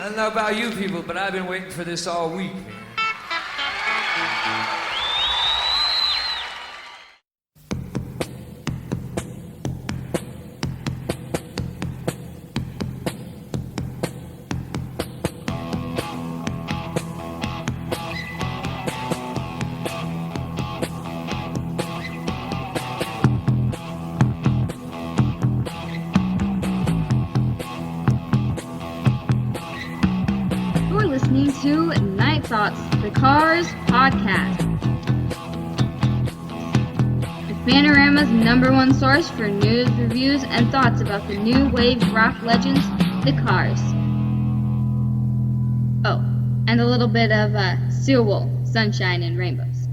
don't know about you people, but I've been waiting for this all week. You're listening to Night Thoughts, the Cars podcast. The Panorama's #1 source for news, reviews, and thoughts about the new wave rock legends, the Cars. Oh, and a little bit of steel wool, sunshine, and rainbows.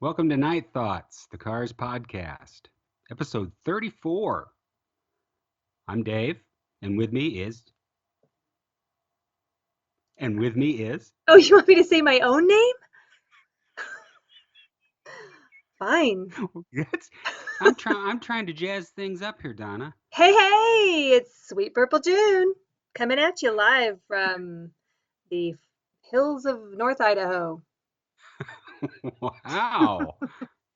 Welcome to Night Thoughts, the Cars podcast, episode 34. I'm Dave, and with me is... Oh, you want me to say my own name? Fine. I'm trying to jazz things up here, Donna. Hey, it's Sweet Purple June coming at you live from the hills of North Idaho. Wow.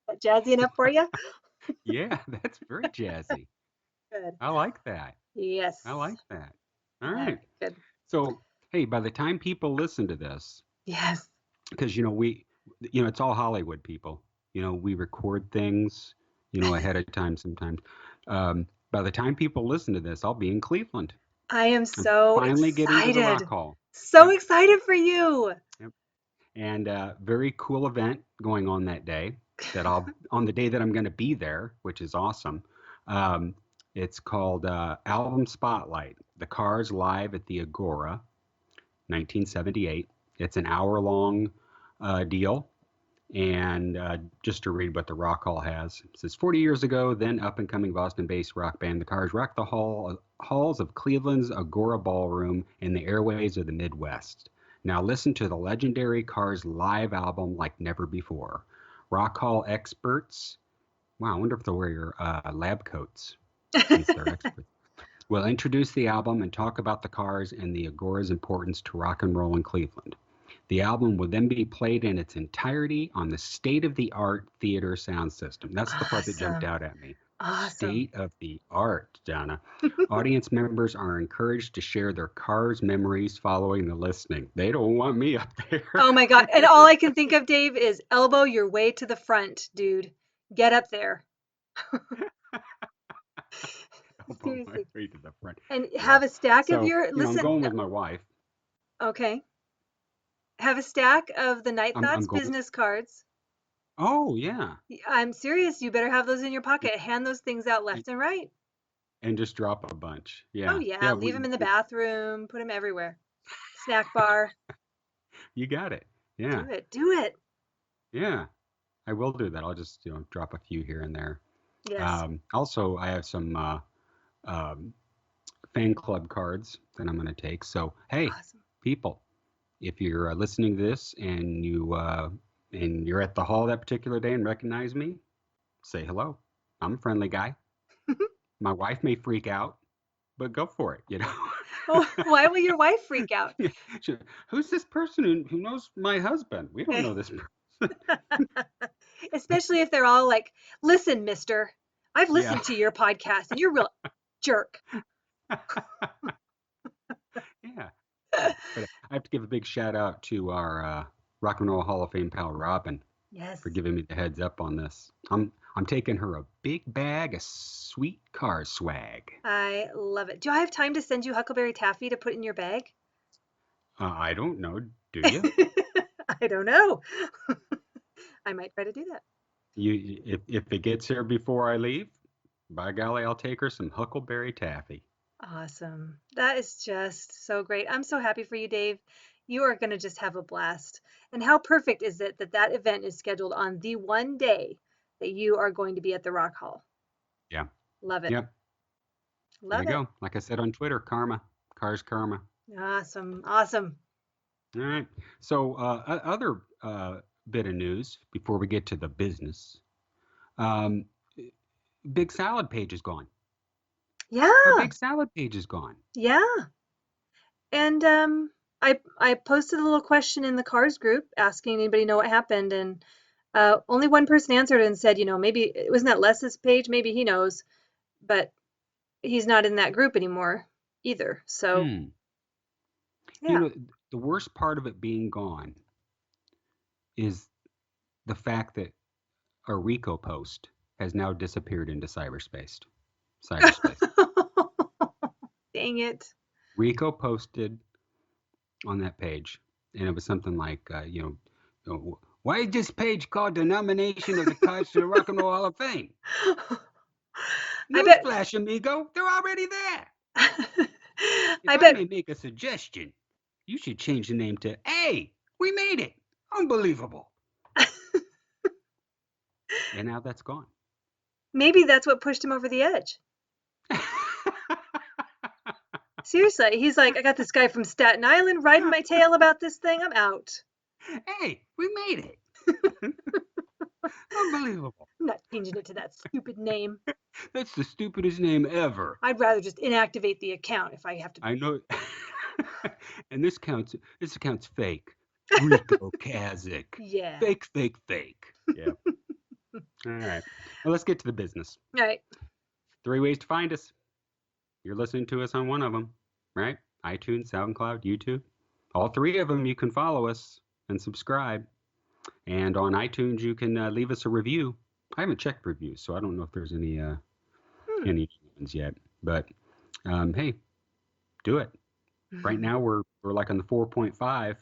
That jazzy enough for you? Yeah, that's very jazzy. Good. I like that. Yes. I like that. All Yeah, right. good. So, hey, by the time people listen to this, Yes. because, it's all Hollywood, people. We record things, ahead of time sometimes. By the time people listen to this, I'll be in Cleveland. I am I'm so finally getting to the excited. Rock Hall. So Yep. excited for you. Yep. And very cool event going on that day. On the day that I'm going to be there, which is awesome. It's called Album Spotlight: The Cars Live at the Agora, 1978. It's an hour-long deal. And just to read what the Rock Hall has, it says 40 years ago, then up-and-coming Boston-based rock band The Cars rocked the halls of Cleveland's Agora Ballroom and the airways of the Midwest. Now listen to the legendary Cars live album like never before. Rock Hall experts, wow, I wonder if they'll wear your lab coats since they're experts. We'll introduce the album and talk about the Cars and the Agora's importance to rock and roll in Cleveland. The album will then be played in its entirety on the state-of-the-art theater sound system. That's the part that jumped out at me. Awesome. State-of-the-art, Donna. Audience members are encouraged to share their Cars memories following the listening. They don't want me up there. Oh my God. And all I can think of, Dave, is elbow your way to the front, dude. Get up there. Seriously. Way to the front. And Yeah. have a stack of So, your, I'm listen, going with my wife. okay. Have a stack of the Night I'm Thoughts going. business cards. Oh, yeah. I'm serious. You better have those in your pocket. Hand those things out left and right. And just drop a bunch. Yeah. Oh, yeah. Leave them in the bathroom. Put them everywhere. Snack bar. You got it. Yeah. Do it. Yeah. I will do that. I'll just, drop a few here and there. Yes. Also, I have some fan club cards that I'm going to take. So, hey, Awesome. people, if you're listening to this and you're at the hall that particular day and recognize me, say hello. I'm a friendly guy. My wife may freak out, but go for it, Oh, why will your wife freak out? Who's this person who knows my husband? We don't know this person. Especially if they're all like, listen, mister, I've listened to your podcast and you're a real jerk. Yeah. But I have to give a big shout out to our Rock and Roll Hall of Fame pal Robin Yes. for giving me the heads up on this. I'm taking her a big bag of sweet car swag. I love it. Do I have time to send you Huckleberry Taffy to put in your bag? I don't know. Do you? I don't know. I might try to do that. If it gets here before I leave, by golly, I'll take her some Huckleberry Taffy. Awesome. That is just so great. I'm so happy for you, Dave. You are going to just have a blast. And how perfect is it that that event is scheduled on the one day that you are going to be at the Rock Hall? Yeah. Love it. Yep. Love There you go. Like I said on Twitter, karma. Cars karma. Awesome. All right. So other bit of news before we get to the business. Big Salad page is gone. Yeah, Our big salad page is gone. yeah. And I posted a little question in the Cars group asking anybody know what happened, and only one person answered and said, maybe wasn't that Les's page? Maybe he knows, but he's not in that group anymore either. So Hmm. You yeah. know, the worst part of it being gone is the fact that a Rico post has now disappeared into cyberspace. Cyberspace. Dang it. Rico posted on that page, and it was something like, why is this page called the nomination of the Cars to the Rock and Roll Hall of Fame? I bet Newsflash, amigo, they're already there. If I I bet may make a suggestion, you should change the name to Hey, we made it. Unbelievable. And now that's gone. maybe that's what pushed him over the edge. Seriously, he's like, I got this guy from Staten Island riding my tail about this thing. I'm out. Hey, we made it. Unbelievable. I'm not changing it to that stupid name. That's the stupidest name ever. I'd rather just inactivate the account if I have to. I know. And this account's fake. Rico Kazik. Yeah. Fake, fake, fake. Yeah. All right. Well, let's get to the business. All right. 3 ways to find us. You're listening to us on one of them, right? iTunes, SoundCloud, YouTube. All 3 of them, you can follow us and subscribe. And on iTunes, you can leave us a review. I haven't checked reviews, so I don't know if there's any ones yet. But hey, do it. Right now, we're like on the 4.5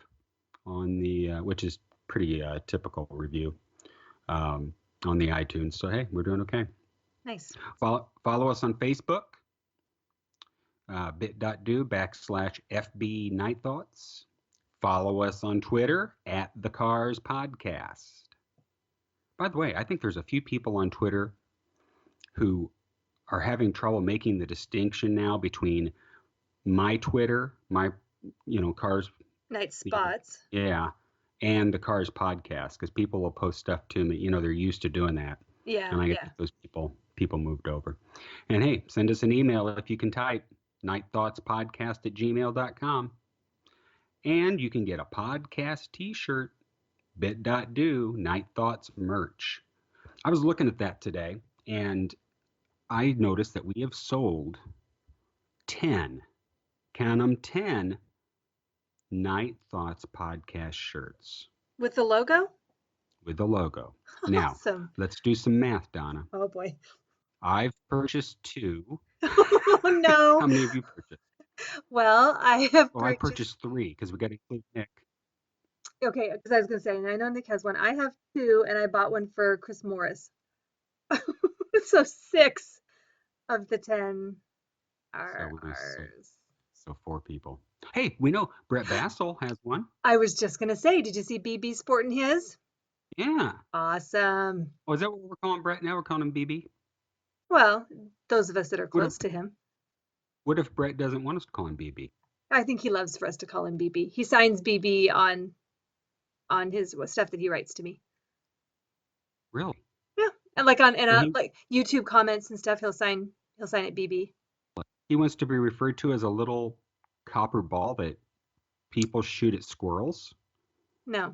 on the which is pretty typical review on the iTunes. So hey, we're doing okay. Nice. Follow us on Facebook. bit.do/FB Night Thoughts. Follow us on Twitter at The Cars Podcast. By the way, I think there's a few people on Twitter who are having trouble making the distinction now between my Twitter, my Cars, Night spots. yeah, and the Cars Podcast, because people will post stuff to me. They're used to doing that, Yeah. and I Yeah. get those people moved over. And hey, send us an email if you can type nightthoughtspodcast@gmail.com. And you can get a podcast t-shirt, bit.do, Night Thoughts merch. I was looking at that today, and I noticed that we have sold 10, count them, 10 Night Thoughts podcast shirts With the logo? with the logo. Now, Awesome. let's do some math, Donna. Oh boy. I've purchased 2. Oh no. How many have you purchased? Well, I have Oh, I purchased. purchased 3 because we got to include Nick. Okay, because I was gonna say, and I know Nick has one. I have 2, and I bought one for Chris Morris. So 6 of the 10 are So, ours. so 4 people. Hey, we know Brett Bassel has one. I was just gonna say, did you see BB sporting his? Yeah. Awesome. Oh, is that what we're calling Brett now? We're calling him BB? Well, those of us that are What close if, to him. what if Brett doesn't want us to call him BB? I think he loves for us to call him BB. He signs BB on his stuff that he writes to me. Really? Yeah, and like on So like YouTube comments and stuff, he'll sign it BB. he wants to be referred to as a little copper ball that people shoot at squirrels? No,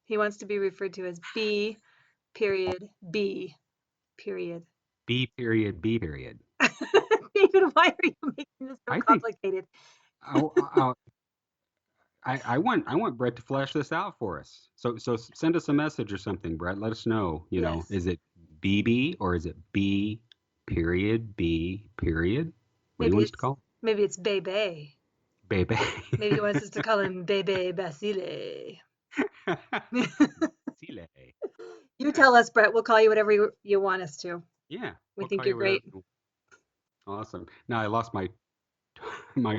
he wants to be referred to as B period B period. B period, B period. David, why are you making this so I think complicated? I want Brett to flesh this out for us. So send us a message or something, Brett. Let us know. Yes. Is it BB or is it B period B period? What do you want us to call Maybe it's Bebe. it? Bebe. Maybe he wants us to call him Bebe Basile. Sile. You tell us, Brett. We'll call you whatever you want us to. Yeah. We we'll think call you're you whatever great. you want. Awesome. Now I lost my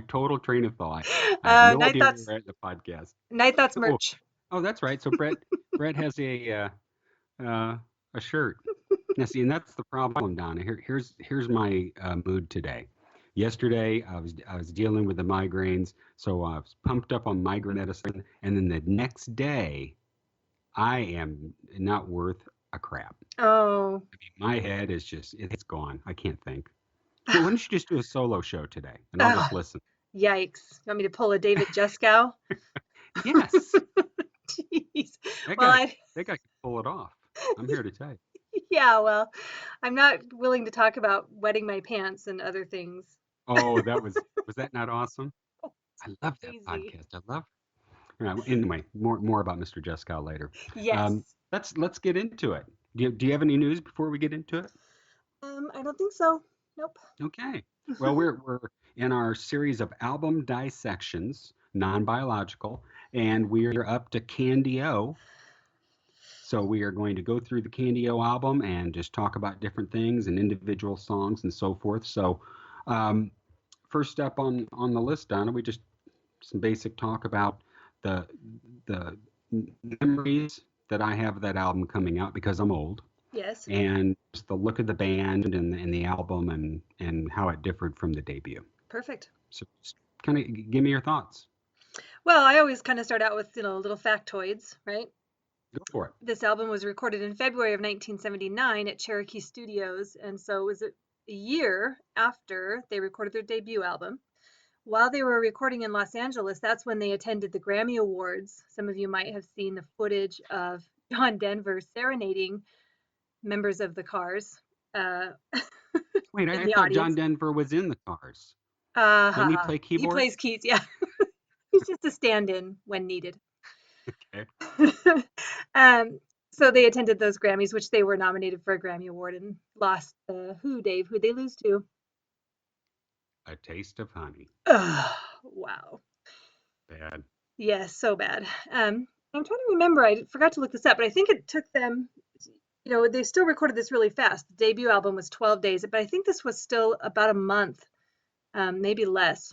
total train of thought. I have no Night idea where thoughts. we're at in the podcast. Night thoughts Oh, merch. oh, that's right. So Brett has a shirt. Now, see, and that's the problem, Donna. Here's my mood today. Yesterday, I was dealing with the migraines, so I was pumped up on migraine medicine, and then the next day, I am not worth a crap. Oh, My head is just it's gone. I can't think. Well, why don't you just do a solo show today, and I'll just Oh, listen. yikes. You want me to pull a David Juskow? Yes, Jeez. that Well, guy, I, that guy can pull it off. I'm here to tell you. yeah, well, I'm not willing to talk about wetting my pants and other things. Oh, was that not awesome? I love that Crazy. podcast. I love. Anyway, more about Mr. Jeskow later. Yes. Let's get into it. Do you have any news before we get into it? I don't think so. Nope. Okay. Well, we're in our series of album dissections, non-biological, and we're up to Candy O. So we are going to go through the Candy O album and just talk about different things and individual songs and so forth. So, um, first up on the list, Donna, we just some basic talk about the the memories that I have of that album coming out because I'm old, Yes. and just the look of the band and the album and how it differed from the debut. Perfect. So just kind of give me your thoughts. Well, I always kind of start out with, little factoids, right? Go for it. This album was recorded in February of 1979 at Cherokee Studios, and so it was a year after they recorded their debut album. While they were recording in Los Angeles, that's when they attended the Grammy Awards. Some of you might have seen the footage of John Denver serenading members of the Cars uh, Wait, in I the thought John audience. Denver was in the Cars. Doesn't he Ha. play He keyboard? plays keys, yeah. He's just a stand-in when needed. Okay. um, so they attended those Grammys, which they were nominated for a Grammy Award and lost who, Dave? Who'd they lose to? A Taste of Honey. Oh, wow. Bad. Yes, so bad. I'm trying to remember. I forgot to look this up, but I think it took them, they still recorded this really fast. The debut album was 12 days, but I think this was still about a month, maybe less.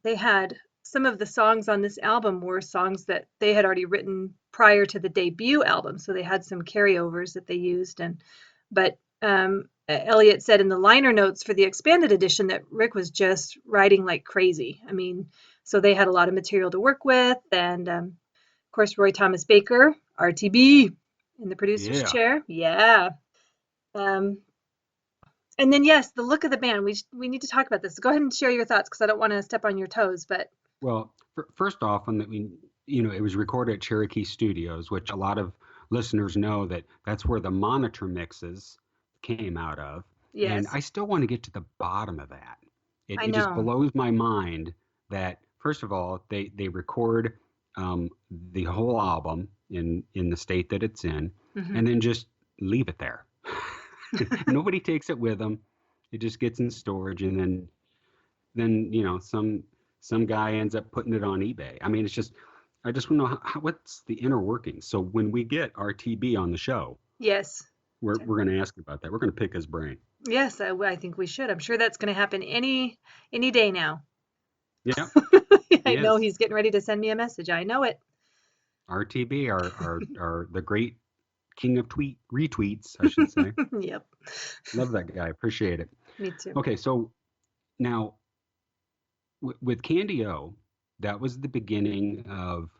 They had some of the songs on this album were songs that they had already written prior to the debut album, so they had some carryovers that they used. But Elliot said in the liner notes for the expanded edition that Rick was just writing like crazy. I mean, so they had a lot of material to work with, and of course Roy Thomas Baker, RTB, in the producer's Yeah. chair. Yeah. Um, and then yes, the look of the band. We need to talk about this. Go ahead and share your thoughts because I don't want to step on your toes, but Well, first off, it was recorded at Cherokee Studios, which a lot of listeners know that that's where the monitor mixes came out of. And yes, I still want to get to the bottom of that. It, I it just know. blows my mind that, first of all, they record the whole album in the state that it's in, Hmm. and then just leave it there. Nobody takes it with them. It just gets in storage, and then some guy ends up putting it on eBay. I mean, it's just I just want to know what's the inner workings. So when we get RTB on the show, Yes. we're going to ask about that. We're going to pick his brain. Yes, I think we should. I'm sure that's going to happen any day now. Yeah, I he know is. he's getting ready to send me a message. I know it. RTB are the great king of tweet retweets, I should say. Yep. Love that guy. Appreciate it. Me too. Okay, so now with Candy O, that was the beginning of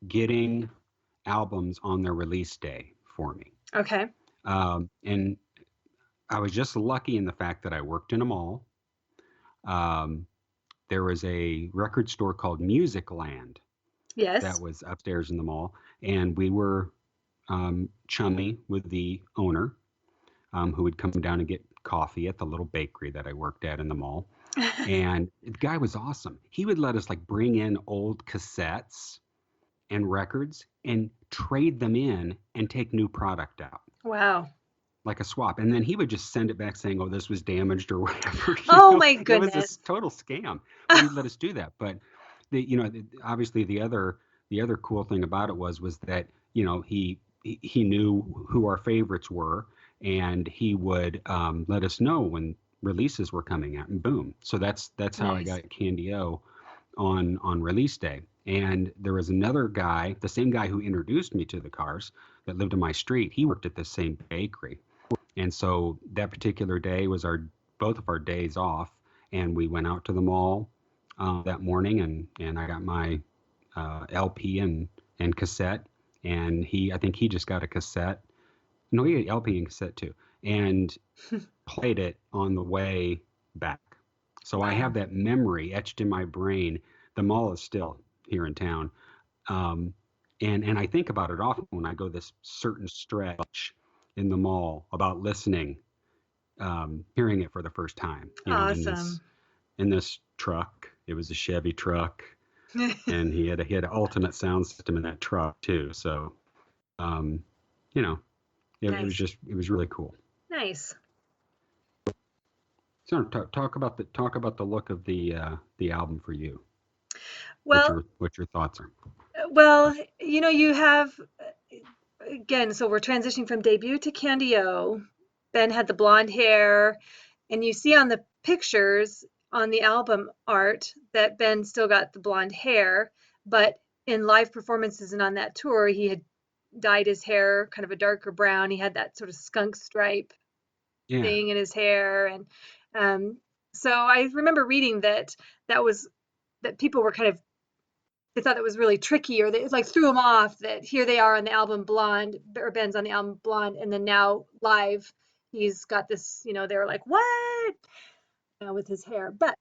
getting albums on their release day for me. Okay. And I was just lucky in the fact that I worked in a mall. Um, there was a record store called Music Land that Yes. was upstairs in the mall, and we were chummy with the owner, who would come down and get coffee at the little bakery that I worked at in the mall. And the guy was awesome. He would let us like bring in old cassettes and records and trade them in and take new product out, Wow. like a swap. And then he would just send it back saying, "Oh, this was damaged or whatever." Oh my It was this goodness. total scam, but he'd let us do that. But obviously the other cool thing about it was that he knew who our favorites were, and he would let us know when releases were coming out, and boom. So that's how I Nice. got Candy O on release day. And there was another guy, the same guy who introduced me to the Cars, that lived in my street. He worked at the same bakery, and so that particular day was our both of our days off, and we went out to the mall that morning, and I got my LP and cassette, and I think he just got a cassette. No, he had LP and cassette too. and played it on the way back. So I Wow. have that memory etched in my brain. The mall is still here in town. Um, and I think about it often when I go this certain stretch in the mall about listening, hearing it for the first time, Awesome. in this truck. It was a Chevy truck, and he had an ultimate sound system in that truck too. So, um, you know, Nice. it was really cool. Nice. So talk about the look of the album for you. Well, What your thoughts are. well, you have again, so we're transitioning from debut to Candy O. Ben had the blonde hair, and you see on the pictures on the album art that Ben still got the blonde hair, but in live performances and on that tour, he had dyed his hair kind of a darker brown. He had that sort of skunk stripe Yeah. thing in his hair, and um, so I remember reading that was that people were kind of they thought it was really tricky, or they like threw them off that here they are on the album blonde, or Ben's on the album blonde, and then now live he's got this, they were like, what? With his hair. But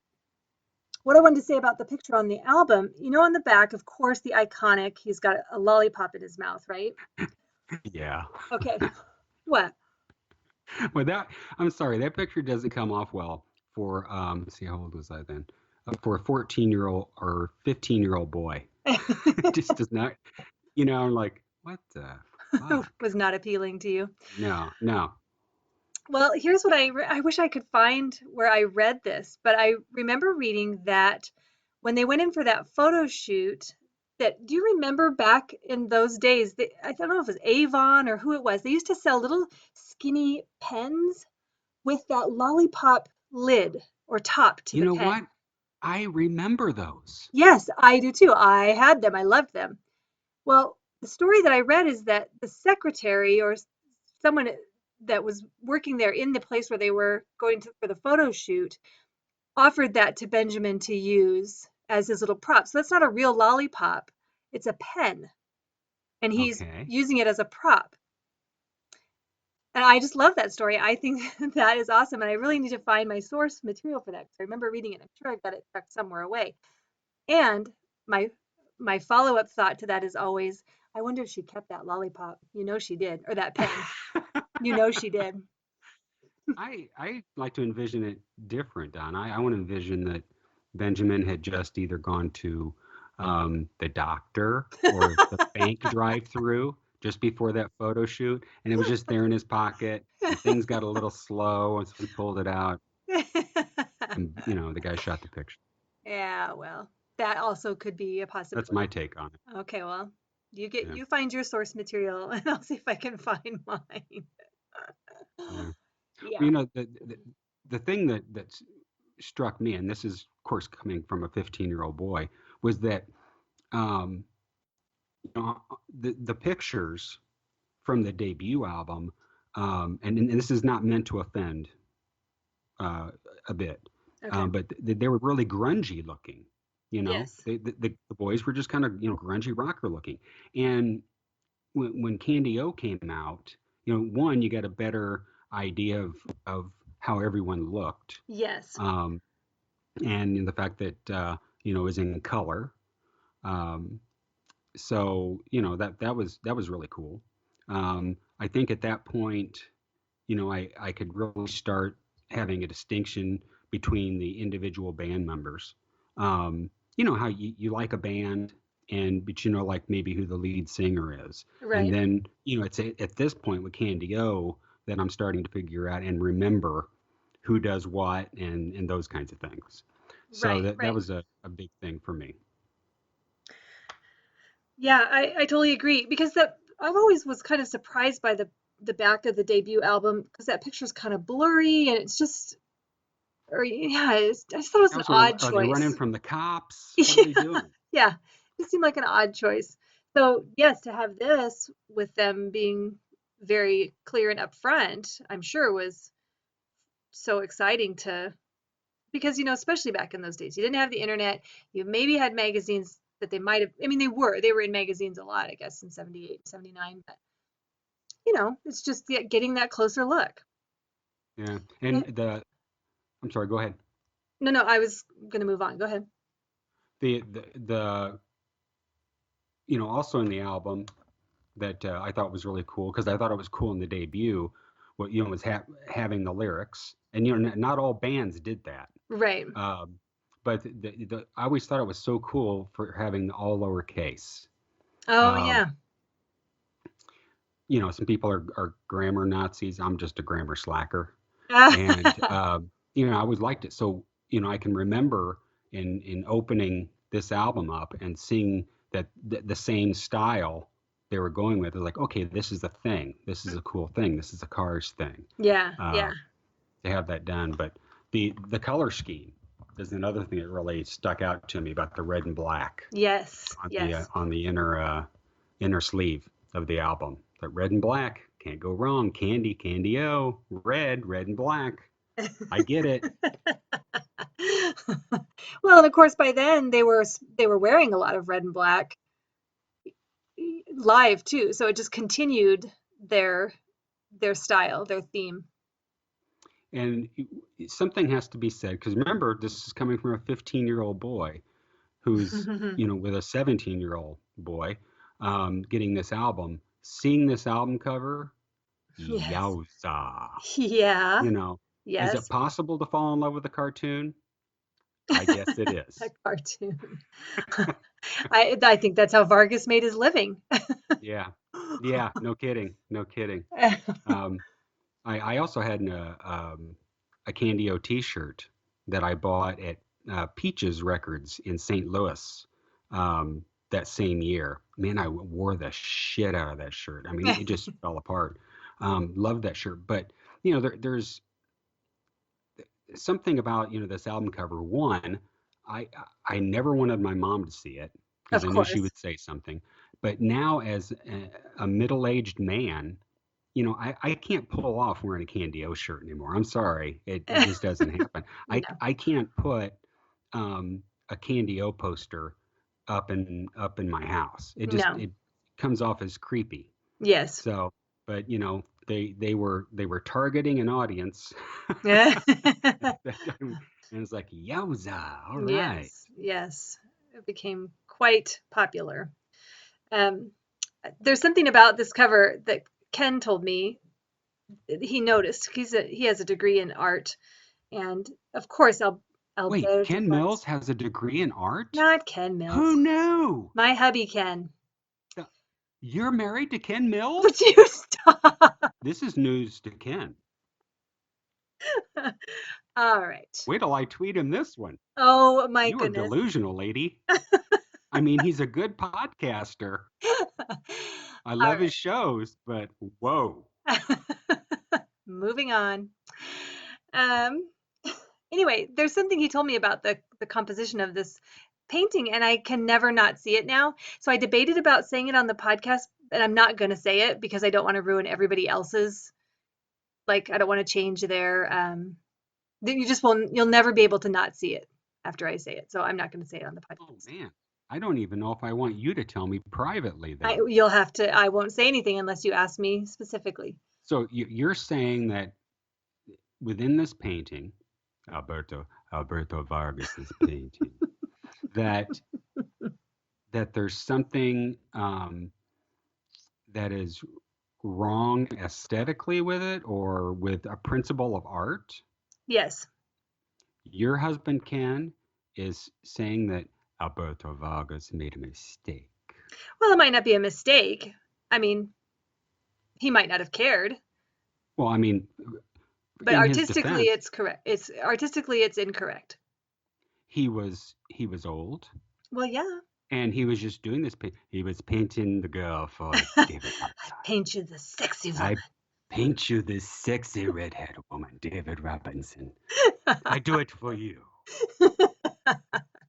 what I wanted to say about the picture on the album, on the back, of course, the iconic, he's got a lollipop in his mouth, right? Yeah. Okay. What? Well, I'm sorry, that picture doesn't come off well for let's see, how old was I then? For a 14-year-old or 15-year-old boy. It just does not, I'm like, what the fuck? Was not appealing to you. No, no. Well, here's what I wish I could find where I read this, but I remember reading that when they went in for that photo shoot, do you remember back in those days, I don't know if it was Avon or who it was, they used to sell little skinny pens with that lollipop lid or top to You the know pen. what? I remember those. Yes, I do too. I had them. I loved them. Well, the story that I read is that the secretary or someone that was working there in the place where they were going to for the photo shoot offered that to Benjamin to use as his little prop. So that's not a real lollipop. It's a pen, and he's Okay. using it as a prop. And I just love that story. I think that is awesome, and I really need to find my source material for that because I remember reading it. I'm sure I've got it tucked somewhere away. And my my follow-up thought to that is always, I wonder if she kept that lollipop. You know she did, or that pen. You know she did. I like to envision it different, Don. I want to envision that Benjamin had just either gone to the doctor or the bank drive-through just before that photo shoot, and it was just there in his pocket, and things got a little slow, and so he pulled it out, and the guy shot the picture. Yeah, well, that also could be a That's possibility. my take on it. Okay, well, Yeah, you find your source material and I'll see if I can find mine. yeah. Well, Yeah. the thing that struck me, and this is, of course, coming from a 15-year-old boy, was that um, the pictures from the debut album, and this is not meant to offend uh, a bit, Okay. but they were really grungy looking. Yes. The boys were just kind of grungy rocker looking. And when Candy O came out, one, you got a better idea of how everyone looked, Yes. um, and the fact that it was in color. Um, so that was really cool. I think at that point, I could really start having a distinction between the individual band members. How you like a band, but like maybe who the lead singer is, and Right. then it's at this point with Candy O that I'm starting to figure out and remember who does what and those kinds of things. So Right. that Right. was a big thing for me. Yeah, I totally agree because that I've always was kind of surprised by the back of the debut album because that picture's kind of blurry and it's just or yeah, I just thought it was an Also, odd are they running choice. from the cops? What are they Yeah, doing? yeah, it seemed like an odd choice. So yes, to have this with them being very clear and upfront, I'm sure was so exciting to because especially back in those days, you didn't have the internet. You maybe had magazines that they might have. I mean, they were in magazines a lot, I guess, in 78, 79. But it's just getting that closer look. Yeah. Yeah. And I'm sorry, go ahead. No, I was going to move on. Go ahead. The also in the album that I thought was really cool because I thought it was cool in the debut. What was having the lyrics, and not all bands did that. Right. But I always thought it was so cool for having all lowercase. Oh, Um, yeah. some people are grammar Nazis. I'm just a grammar slacker, Ah, and I always liked it. So I can remember in opening this album up and seeing that the same style they were going with. It's like, okay, this is a thing. This is a cool thing. This is a Cars thing. yeah, Uh, yeah. to have that done, but the color scheme is another thing that really stuck out to me about the red and black Yes, on the yes. inner sleeve of the album. The red and black can't go wrong. Candy, candy, oh, red and black. I get it. Well, and of course, by then they were wearing a lot of red and black live too, so it just continued their their style, their theme. And something has to be said because remember, this is coming from a 15-year-old boy who's with a 17-year-old boy getting this album, seeing this album cover. Yes. Yowza. Yeah. You know, is it Yes. possible to fall in love with a cartoon? I guess it A is. cartoon. I think that's how Vargas made his living. Yeah. Yeah. No kidding. No kidding. Um, I also had a Candy-O t-shirt that I bought at Peaches Records in St. Louis that same year. Man, I wore the shit out of that shirt. I mean, it just fell apart. Loved that shirt. But, there's something about this album cover. One, I I never wanted my mom to see it because Of I knew she course. would say something. But now, as a middle-aged man, I can't pull off wearing a Candy-O shirt anymore. I'm sorry, it just doesn't happen. No. I can't put a Candy-O poster up in my house. No. It comes off as creepy. Yes. So, but they were targeting an audience at that time, and it's like, yowza, all right. Yes. Yes. It became quite popular. Um, there's something about this cover that Ken told me he noticed. He has a degree in art, and of course, Wait, Alberto Ken Vargas. Mills has a degree in art? Not Ken Who Mills. knew? My hubby Ken. Uh, You're married to Ken Would Mills? you stop? This is news to Ken. All right. Wait till I tweet him this one. Oh my You are goodness. delusional, lady. I mean, he's a good podcaster. I All love his shows, but whoa. right. Moving on. Um, anyway, there's something he told me about the composition of this painting, and I can never not see it now. So I debated about saying it on the podcast, and I'm not going to say it because I don't want to ruin everybody else's. Like, I don't want to change their. Then you just won't. You'll never be able to not see it after I say it. So I'm not going to say it on the Oh podcast. man. I don't even know if I want you to tell me privately then. You'll have to. I won't say anything unless you ask me specifically. So you're saying that within this painting, Alberto Vargas's painting, that there's something that is wrong aesthetically with it or with a principle of art. Yes. Your husband Ken is saying that Alberto Vargas made a mistake. Well, it might not be a mistake. I mean, he might not have cared, Well, I mean, but in his artistically, defense, it's correct. It's incorrect. he was old, Well, yeah. and he was just doing this. He was painting the girl for David Robinson. Paint you the sexy woman. I paint you this sexy redhead woman, David Robinson. I do it for you.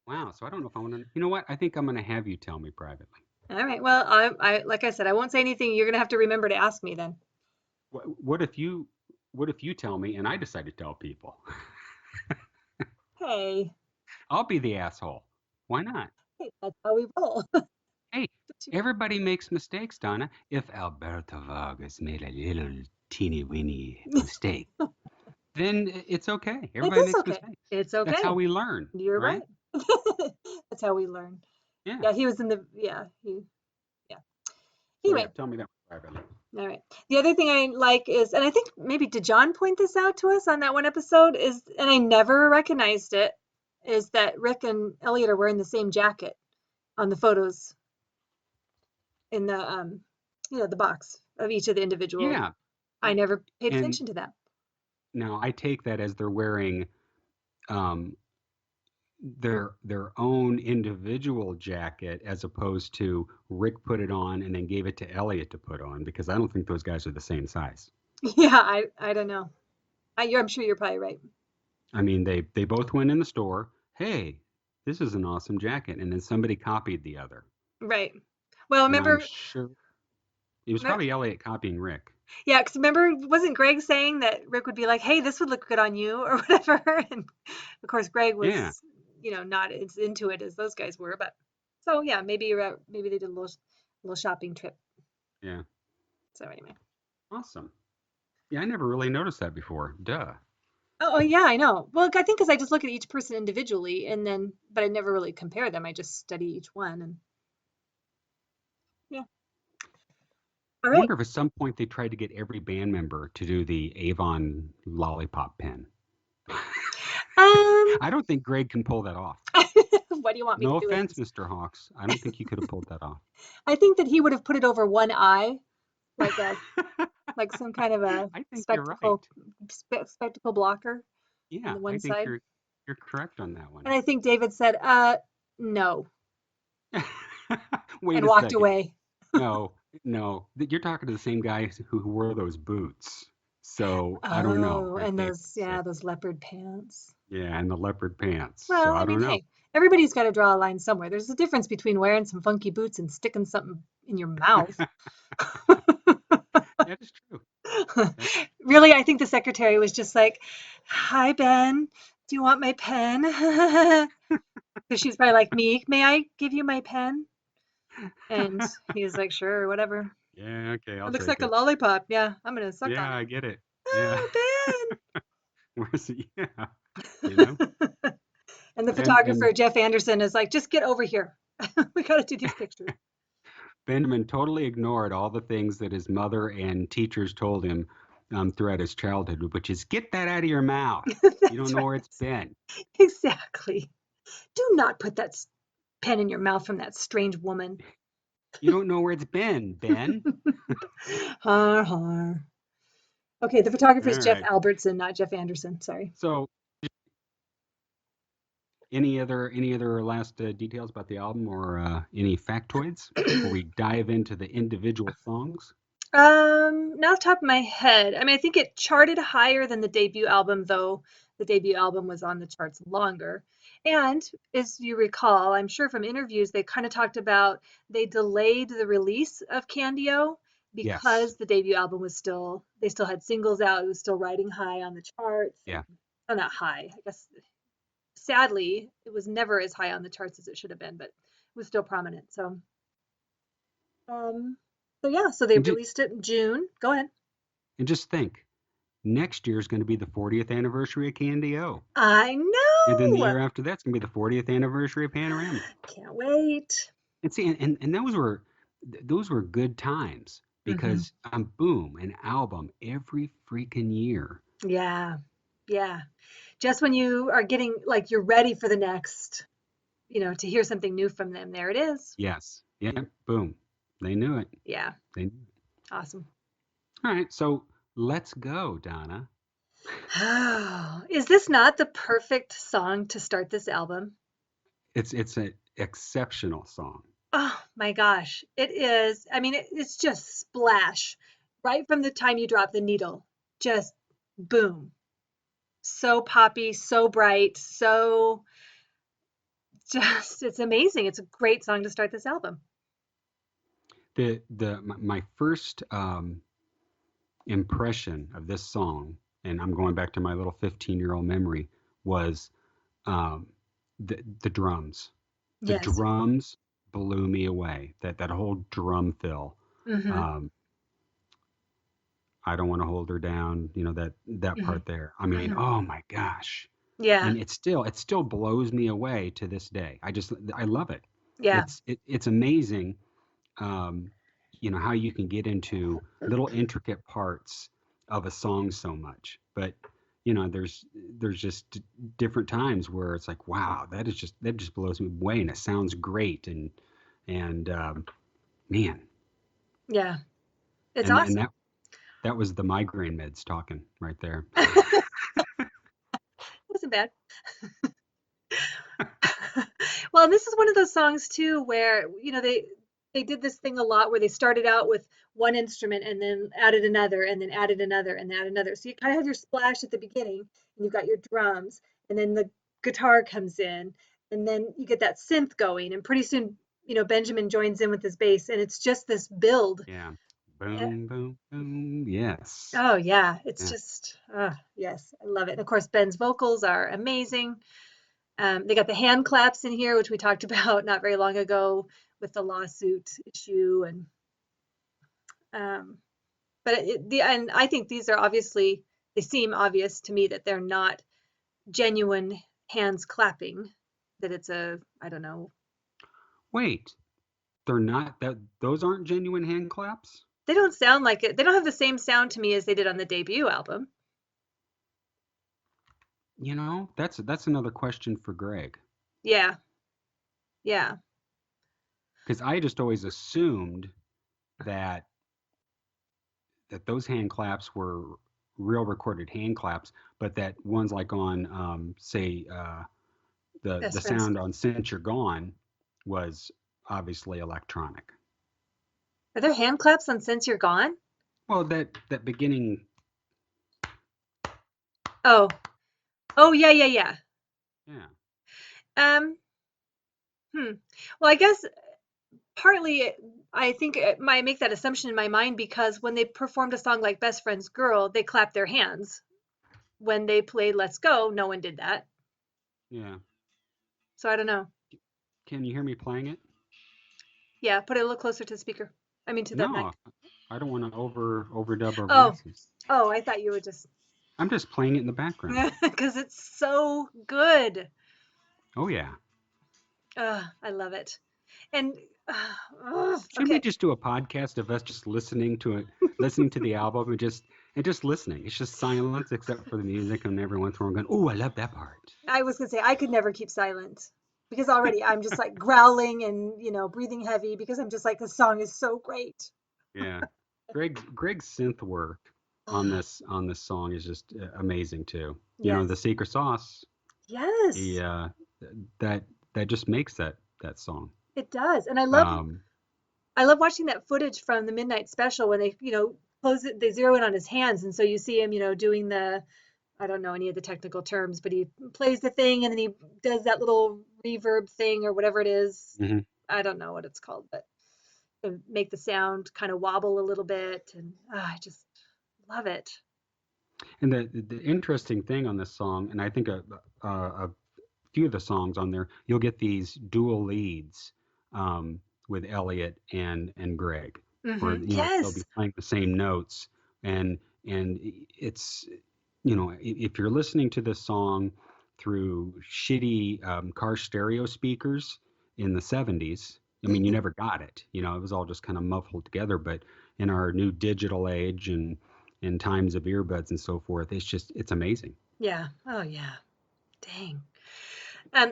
Wow. So I don't know if I want to. You know what? I think I'm going to have you tell me privately. All right. Well, I like I said, I won't say anything. You're gonna have to remember to ask me then. What if you tell me and I decide to tell people? Hey, I'll be the asshole. Why not? hey, that's how we roll. Hey, everybody makes mistakes, Donna. If Alberto Vargas made a little teeny weeny mistake, then it's okay. It Everybody is makes okay. mistakes. It's That's how okay. we learn, You're right? right. That's how we learn. Yeah. Yeah, he was in the, yeah, yeah. So yeah, Anyway, tell me that privately. all right. The other thing I like is, and I think maybe did John point this out to us on that one episode is, and I never recognized it, is that Rick and Elliot are wearing the same jacket on the photos in the the box of each of the individual. Yeah, I never paid and attention to that. now I take that as they're wearing um, their own individual jacket as opposed to Rick put it on and then gave it to Elliot to put on because I don't think those guys are the same size. Yeah, I don't know. I'm sure you're probably right. I mean, they both went in the store. Hey, this is an awesome jacket, and then somebody copied the other, Right. Well, and I'm remember, sure it was probably Elliot copying Rick. yeah, because remember, wasn't Greg saying that Rick would be like, "Hey, this would look good on you," or whatever? And of course, Greg Yeah, was, not as into it as those guys were. But so yeah, maybe you're right. Maybe they did a little shopping trip. yeah, So anyway. awesome. Yeah, I never really noticed that before. Duh. Oh yeah, I know. Well, I think because I just look at each person individually, and then, but I never really compare them. I just study each one, and yeah. All I right. wonder if at some point they tried to get every band member to do the Avon lollipop pen. Um, I don't think Greg can pull that off. what do you want me to No do with offense, this? Mr. Hawks. I don't think you could have pulled that off. I think that he would have put it over one eye, like a like some kind of a I think you're right. spectacle blocker on Yeah, the I one think side. you're correct on that one. And I think David said, no, Wait and a walked second. away. No, no. You're talking to the same guy who wore those boots. So I don't know Oh, if and they those leopard pants. yeah, and the leopard pants. So Well, I I mean, don't know. hey, everybody's got to draw a line somewhere. There's a difference between wearing some funky boots and sticking something in your mouth. That is true. That, Really, I think the secretary was just like, "Hi, Ben, do you want my pen?" Because she's probably like me. May I give you my pen? And he's like, "Sure, whatever." yeah, okay, It I'll looks take like a it. lollipop. Yeah, I'm gonna suck Yeah, on I it. get it. Yeah. Oh, Where's it? Yeah, you know? Ben. And the And photographer, Jeff Anderson, is like, just get over here. We got to do these pictures. Benjamin totally ignored all the things that his mother and teachers told him throughout his childhood, which is get that out of your mouth. You don't That's know right. where it's been. Exactly. Do not put that pen in your mouth from that strange woman. You don't know where it's been, Ben. Har har. Okay, the All photographer is Jeff right. Albertson, not Jeff Anderson. Sorry. So, any other last details about the album or any factoids before we dive into the individual songs? Not off the top of my head. I mean, I think it charted higher than the debut album, though the debut album was on the charts longer. And as you recall, I'm sure from interviews, they kind of talked about they delayed the release of Candio Yes. because the debut album was they still had singles out. It was still riding high on the charts. And, Yeah. oh, not high. I guess sadly, it was never as high on the charts as it should have been, but it was still prominent. Um, so yeah, so they And, released it in June. Go ahead. and just think, next year is going to be the 40th anniversary of Candy O. I And then the know. year after that's going to be the 40th anniversary of Panorama. Can't wait. And see, and those were good times Hmm. because boom, an album every freaking year. Yeah. Yeah. Just when you are getting like you're ready for the next, to hear something new from them. There it is. Yes. Yeah. Boom. They knew it. Yeah. They knew it. Awesome. All right. So let's go, Donna. Oh, is this not the perfect song to start this album? It's an exceptional song. Oh my gosh. It is. I mean, it's just splash right from the time you drop the needle. Just boom. So poppy, so bright, so just it's amazing. It's a great song to start this album. My first impression of this song, and I'm going back to my little 15-year-old memory, was um, the drums. The Yes. drums blew me away. That whole drum fill. Hmm. Um, I don't want to hold her down. That Hmm. part there. I mean, Hmm. oh my gosh. Yeah. And it still blows me away to this day. I love it. Yeah. It's amazing, um, how you can get into little intricate parts of a song so much. But there's just different times where it's like, wow, that just blows me away, and it sounds great, and man, Yeah. It's and awesome. that was the migraine meds talking right there. Wasn't bad. Well, and this is one of those songs too where, they did this thing a lot where they started out with one instrument and then added another and then added another and added another. So you kind of have your splash at the beginning and you've got your drums and then the guitar comes in and then you get that synth going and pretty soon, Benjamin joins in with his bass and it's just this build. Yeah. Eh, Boom, boom, boom. Yes. Oh yeah, it's Yeah. just, yes, I love it. And of course, Ben's vocals are amazing. They got the hand claps in here, which we talked about not very long ago with the lawsuit issue, and um, and I think these are obviously they seem obvious to me that they're not genuine hands clapping. That it's a I don't know. Wait, they're not that those aren't genuine hand claps? They don't sound like it. They don't have the same sound to me as they did on the debut album. That's another question for Greg. Yeah, yeah. Because I just always assumed that those hand claps were real recorded hand claps, but that ones like on, say, the Best friends. sound on "Since You're Gone" was obviously electronic. Are there hand claps on Since You're Gone? Well, that beginning, Oh, oh yeah, yeah, yeah. yeah. Um, hmm. Well, I guess partly I think it might make that assumption in my mind because when they performed a song like Best Friend's Girl, they clapped their hands. When they played Let's Go, no one did that. Yeah. So I don't know. Can you hear me playing it? Yeah, put it a little closer to the speaker. I mean to the No, mic. I don't want to overdub our Oh, voices. oh, I thought you were just I'm just playing it in the background. because it's so good. Oh yeah. I love it. And Should we okay, just do a podcast of us just listening to it, listening to the album and just listening? It's just silence except for the music, and every once in a while going, "Oh, I love that part." I was gonna say I could never keep silent because already I'm just like growling and breathing heavy because I'm just like the song is so great. Yeah. Greg's synth work on this song is just amazing too. The Yes. secret sauce, he Yes, that that just makes that song. it does. And I love Um, I love watching that footage from the Midnight Special when they, close it, they zero in on his hands and so you see him, doing the I don't know any of the technical terms, but he plays the thing and then he does that little reverb thing or whatever it is. mhm. I don't know what it's called, but to make the sound kind of wobble a little bit and I just love it. And the interesting thing on this song, and I think a few of the songs on there, you'll get these dual leads, with Elliot and Greg, where they'll Yes. be playing the same notes, and it's if you're listening to this song through shitty, car stereo speakers in the 70s, I mean, you never got it. It was all just kind of muffled together. But in our new digital age and in times of earbuds and so forth, it's amazing. Yeah. Oh yeah. Dang.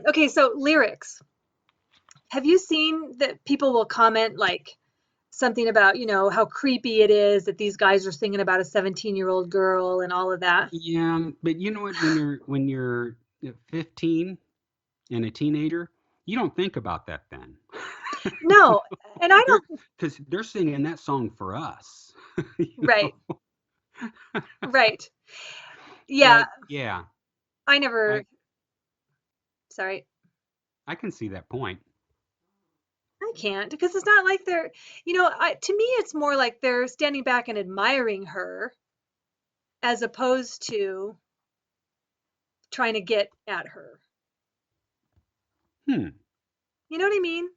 Okay, so lyrics. Have you seen that people will comment like something about, how creepy it is that these guys are singing about a 17-year-old girl and all of that? Yeah, but you know what? When you're 15 and a teenager, you don't think about that then. No, and I They're don't, because they're singing that song for us. you right, know. right. Yeah, But yeah, I never, I sorry, I can see that point. I can't because it's not like they're, to me, it's more like they're standing back and admiring her as opposed to trying to get at her. Hmm. You know what I mean?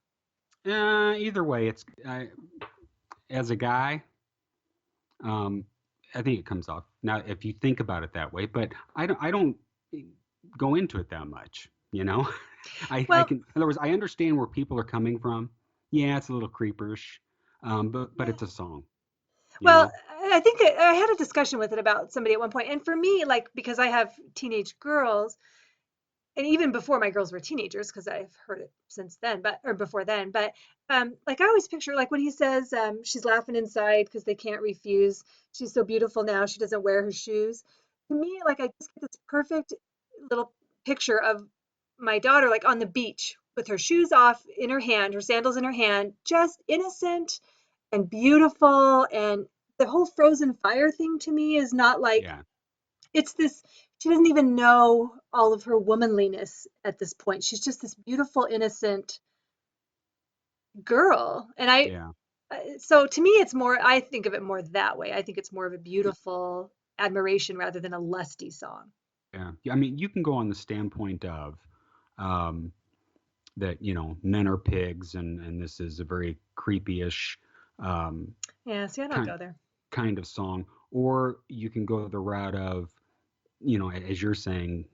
Either way, as a guy, um, I think it comes off now if you think about it that way. But I don't go into it that much. You know, I Well, can. In other words, I understand where people are coming from. Yeah, it's a little creeperish, but yeah. it's a song. You Well, know. I think that I had a discussion with it about somebody at one point, and for me, like because I have teenage girls, and even before my girls were teenagers, because I've heard it since then, but or before then, but like I always picture like when he says she's laughing inside because they can't refuse. She's so beautiful now, she doesn't wear her shoes. To me, like I just get this perfect little picture of my daughter like on the beach with her shoes off in her hand, her sandals in her hand, just innocent and beautiful. And the whole frozen fire thing to me is not like Yeah. it's this she doesn't even know all of her womanliness at this point. She's just this beautiful, innocent girl. And Yeah. so to me, it's more, I think of it more that way. I think it's more of a beautiful admiration rather than a lusty song. Yeah. I mean, you can go on the standpoint of um, that, men are pigs and this is a very creepy-ish um, Yeah, see, I don't kind go there. kind of song, or you can go the route of, as you're saying,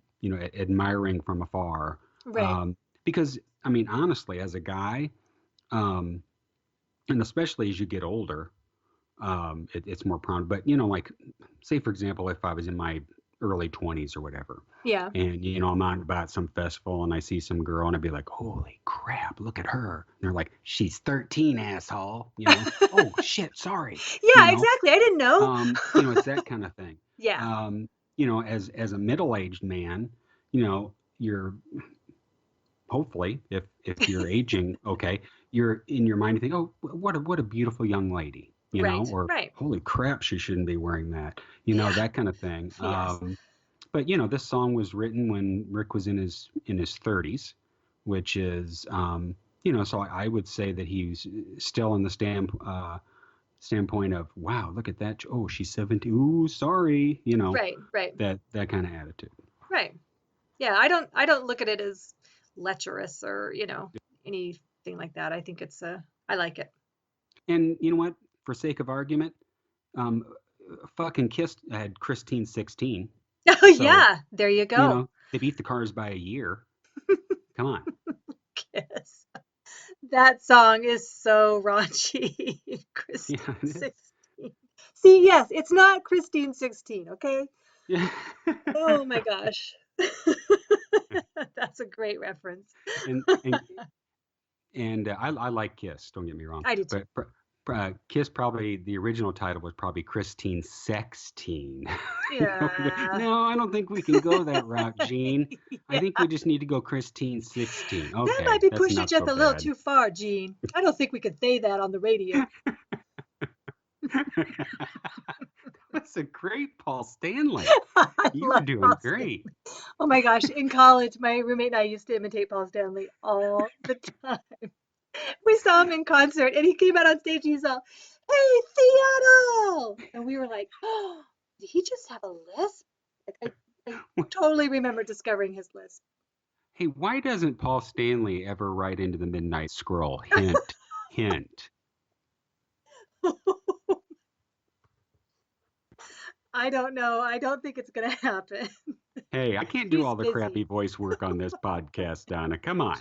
admiring from afar. Right. Um, because I mean, honestly, as a guy, um, and especially as you get older, it's more prominent. But like, say for example, if I was in my early 20s or whatever, Yeah. and I'm on about some festival and I see some girl and I'd be like, holy crap, look at her. And they're like, she's 13, asshole. Oh shit, sorry. You Yeah, know, exactly. I didn't know. it's that kind of thing. Yeah. Um, as a middle-aged man, you're hopefully, if you're aging, okay, you're in your mind, you think, oh, what a beautiful young lady, Right. or Right. holy crap, she shouldn't be wearing that, Yeah. that kind of thing. Yes. But this song was written when Rick was in his 30s, which is, so I would say that he's still in the standpoint of, wow, look at that. Oh, she's 70. Ooh, sorry. Right. Right. That kind of attitude. Right. Yeah, I don't look at it as lecherous or, anything like that. I think I like it. And you know what? For sake of argument, um, fucking Kiss had Christine 16. Oh So, yeah, there you go. they beat the Cars by a year. Come on. Kiss. That song is so raunchy. Christine Yeah, it is. 16. See, yes, it's not Christine 16, okay? Yeah. Oh my gosh. That's a great reference. and and and I like Kiss. Don't get me wrong, I do too. but Kiss probably the original title was probably Christine Sexteen. Yeah. No, I don't think we can go that route, Gene. I Yeah. think we just need to go Christine 16. That might Okay, be that's pushing it not just so a little bad. too far, Gene. I don't think we could say that on the radio. That's a great Paul Stanley. I You were love doing Paul Stanley. great. Oh my gosh, in college, my roommate and I used to imitate Paul Stanley all the time. We saw him in concert and he came out on stage and he's all, "Hey, Seattle!" And we were like, "Oh, did he just have a lisp?" Like, I totally remember discovering his lisp. Hey, why doesn't Paul Stanley ever write into the Midnight Scroll? Hint, hint. I don't know. I don't think it's gonna happen. Hey, I can't do He's all the crappy busy. voice work on this podcast, Donna. Come on.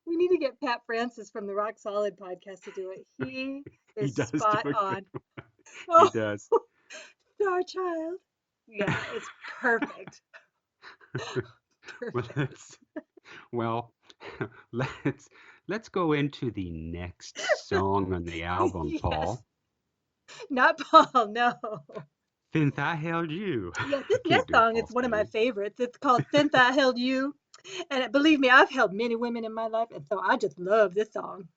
We need to get Pat Francis from the Rock Solid podcast to do it. He He is does do spot a good on. one. He Oh, does. Star Child. Yeah, it's perfect. Well, Perfect. well, let's let's go into the next song on the album, Yes. Paul. Not Paul, no. Since I held you. Yeah, I this can't next do a song Paul is one of my Stanley. favorites. It's called Since I Held You. And believe me, I've held many women in my life, and so I just love this song.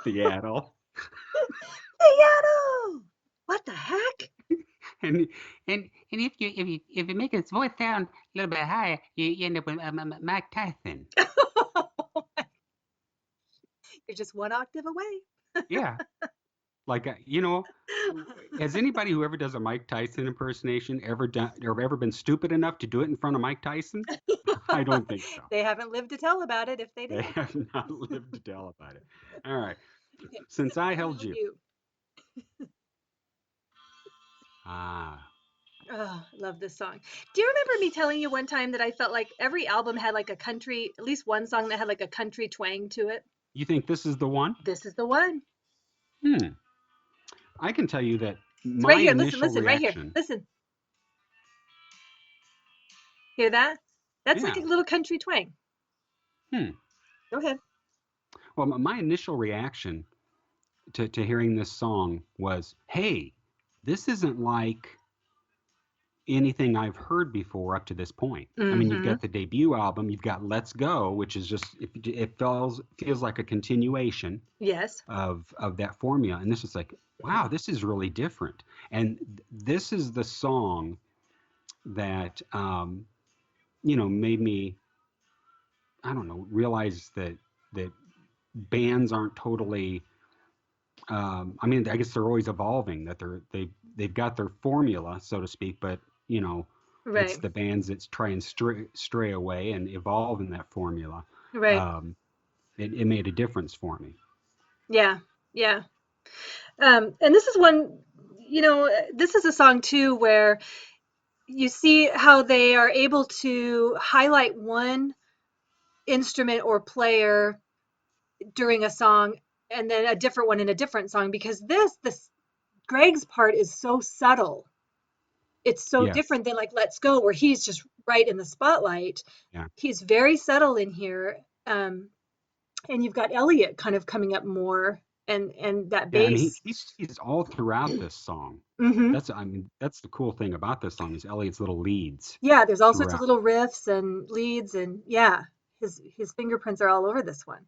Seattle. Seattle! What the heck? And and if you make his voice sound a little bit higher, you end up with Mike Tyson. You're just one octave away. Yeah, like has anybody who ever does a Mike Tyson impersonation ever done or ever been stupid enough to do it in front of Mike Tyson? I don't think so. They haven't lived to tell about it if they They did. have not lived to tell about it. All right. Okay, Since I held held you. you. Ah, Oh, I love this song. Do you remember me telling you one time that I felt like every album had like a country, at least one song that had like a country twang to it? you think this is the one? This is the one. Hmm. I can tell you that It's right my here. Listen, initial listen, right here. reaction, Listen. Hear that? That's like yeah. a little country twang. Hmm. Go ahead. Well, my initial reaction to hearing this song was, hey, this isn't like anything I've heard before up to this point. I mean, you've Mm-hmm. got the debut album, you've got Let's Go, which is just it feels like a continuation Yes. of that formula, and this is like, wow, this is really different. And this is the song that made me, I don't know, realize that bands aren't totally. I mean, I guess they're always evolving. That they've got their formula, so to speak, but you know, it's Right. the bands that try and stray away and evolve in that formula. Right. Um, it made a difference for me. Yeah. Yeah. And this is one, this is a song too where you see how they are able to highlight one instrument or player during a song and then a different one in a different song because this Greg's part is so subtle. It's so Yes. different than like Let's Go where he's just right in the spotlight. Yeah. He's very subtle in here. And you've got Elliot kind of coming up more and that Yeah. I mean, bass. he's all throughout this song. Hmm. I mean, that's the cool thing about this song is Elliot's little leads Yeah, there's all sorts of throughout. little riffs and leads and yeah, his fingerprints are all over this one.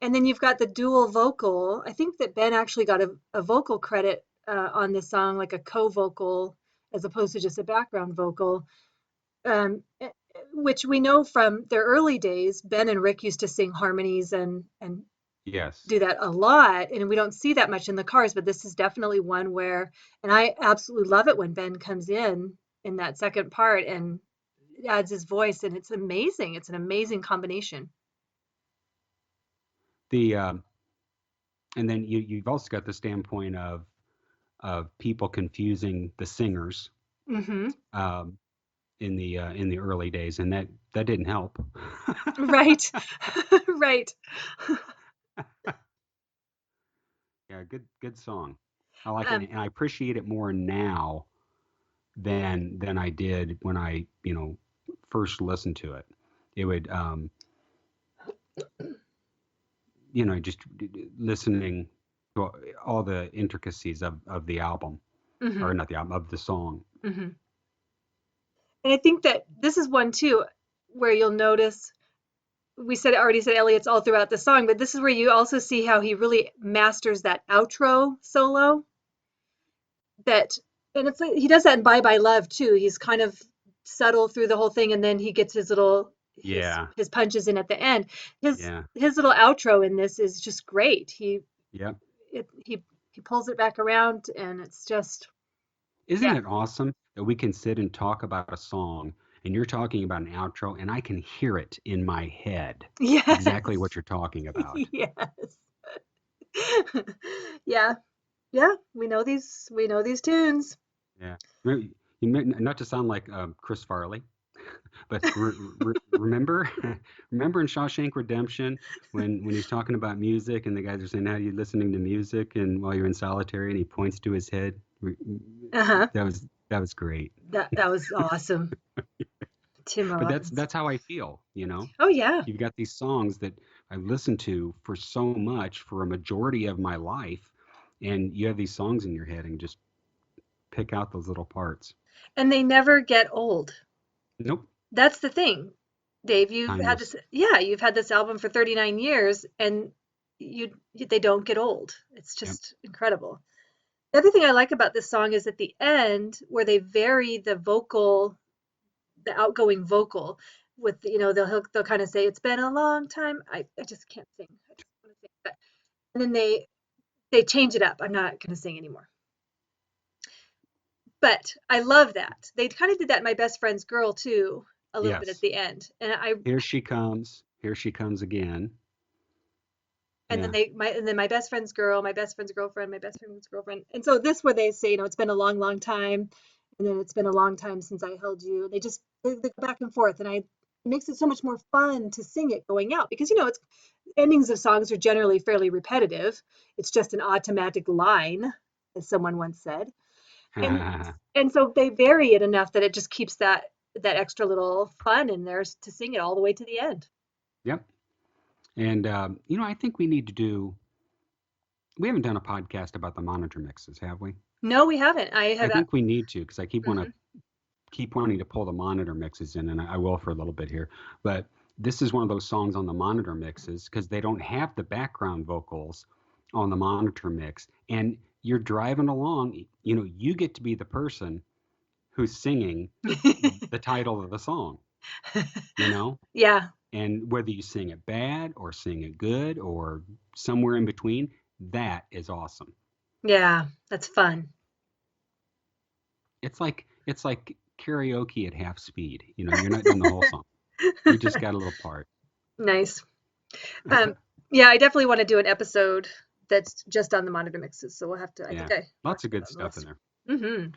And then you've got the dual vocal. I think that Ben actually got a vocal credit on this song, like a co-vocal as opposed to just a background vocal. Which we know from their early days, Ben and Rick used to sing harmonies and Yes. do that a lot, and we don't see that much in the Cars, but this is definitely one where, and I absolutely love it when Ben comes in that second part and adds his voice, and it's amazing. It's an amazing combination. The and then you've also got the standpoint of people confusing the singers Hmm. um, in the early days, and that didn't help. Right. Right. Yeah, good song. I like it, Um, and I appreciate it more now than I did when I first listened to it. It would just listening to all the intricacies of the album, or mhm, not the album, of the song. mhm. And I think that this is one too where you'll notice we said already said Elliot's all throughout the song, but this is where you also see how he really masters that outro solo that and it's like he does that in Bye Bye Love too. He's kind of subtle through the whole thing and then he gets his little Yeah, his punches in at the end. His yeah, his little outro in this is just great. yep. It, he pulls it back around and it's just Isn't yeah. it awesome that we can sit and talk about a song and you're talking about an outro and I can hear it in my head exactly Yes. what you're talking about? Yes. Yeah. Yeah, we know these tunes. Yeah. Not to sound like Chris Farley, but remember, remember in Shawshank Redemption when he's talking about music and the guys are saying, "How are you listening to music?" and while you're in solitary, and he points to his head. Uh-huh. That was great. That was awesome. Tim But Robbins. that's how I feel. Oh yeah. You've got these songs that I listened to for so much for a majority of my life, and you have these songs in your head and just pick out those little parts. And they never get old. Nope, That's the thing. Dave, you've had timeless. this yeah, you've had this album for 39 years and they don't get old. It's Yep. just incredible. The other thing I like about this song is at the end where they vary the vocal, the outgoing vocal with they'll kind of say it's been a long time. I just can't sing. I just want to sing. But, and then they change it up. I'm not going to sing anymore. But I love that. They kind of did that in My Best Friend's Girl too, a little bit at Yes. the end. And I Here she comes. Here she comes again. And then Yeah. my best friend's girl, my best friend's girlfriend, my best friend's girlfriend. And so this where they say, it's been a long, long time, and then it's been a long time since I held you. They go back and forth, and it makes it so much more fun to sing it going out because it's endings of songs are generally fairly repetitive. It's just an automatic line, as someone once said. And and so they vary it enough that it just keeps that extra little fun in there to sing it all the way to the end. Yep. And I think we haven't done a podcast about the monitor mixes, have we? No, we haven't. I I have. think we need to because I Mhm. keep wanting to pull the monitor mixes in, and I will for a little bit here. But this is one of those songs on the monitor mixes because they don't have the background vocals on the monitor mix, and you're driving along. You get to be the person who's singing the title of the song. You know, Yeah, and whether you sing it bad or sing it good or somewhere in between, that is awesome. yeah, that's fun. It's like karaoke at half speed. You're not doing the whole song. You just got a little part. Nice. Um, yeah, I definitely want to do an episode that's just on the monitor mixes. So we'll have to. I Yeah, think I lots marked of good that on the stuff in list. there. Mm-hmm.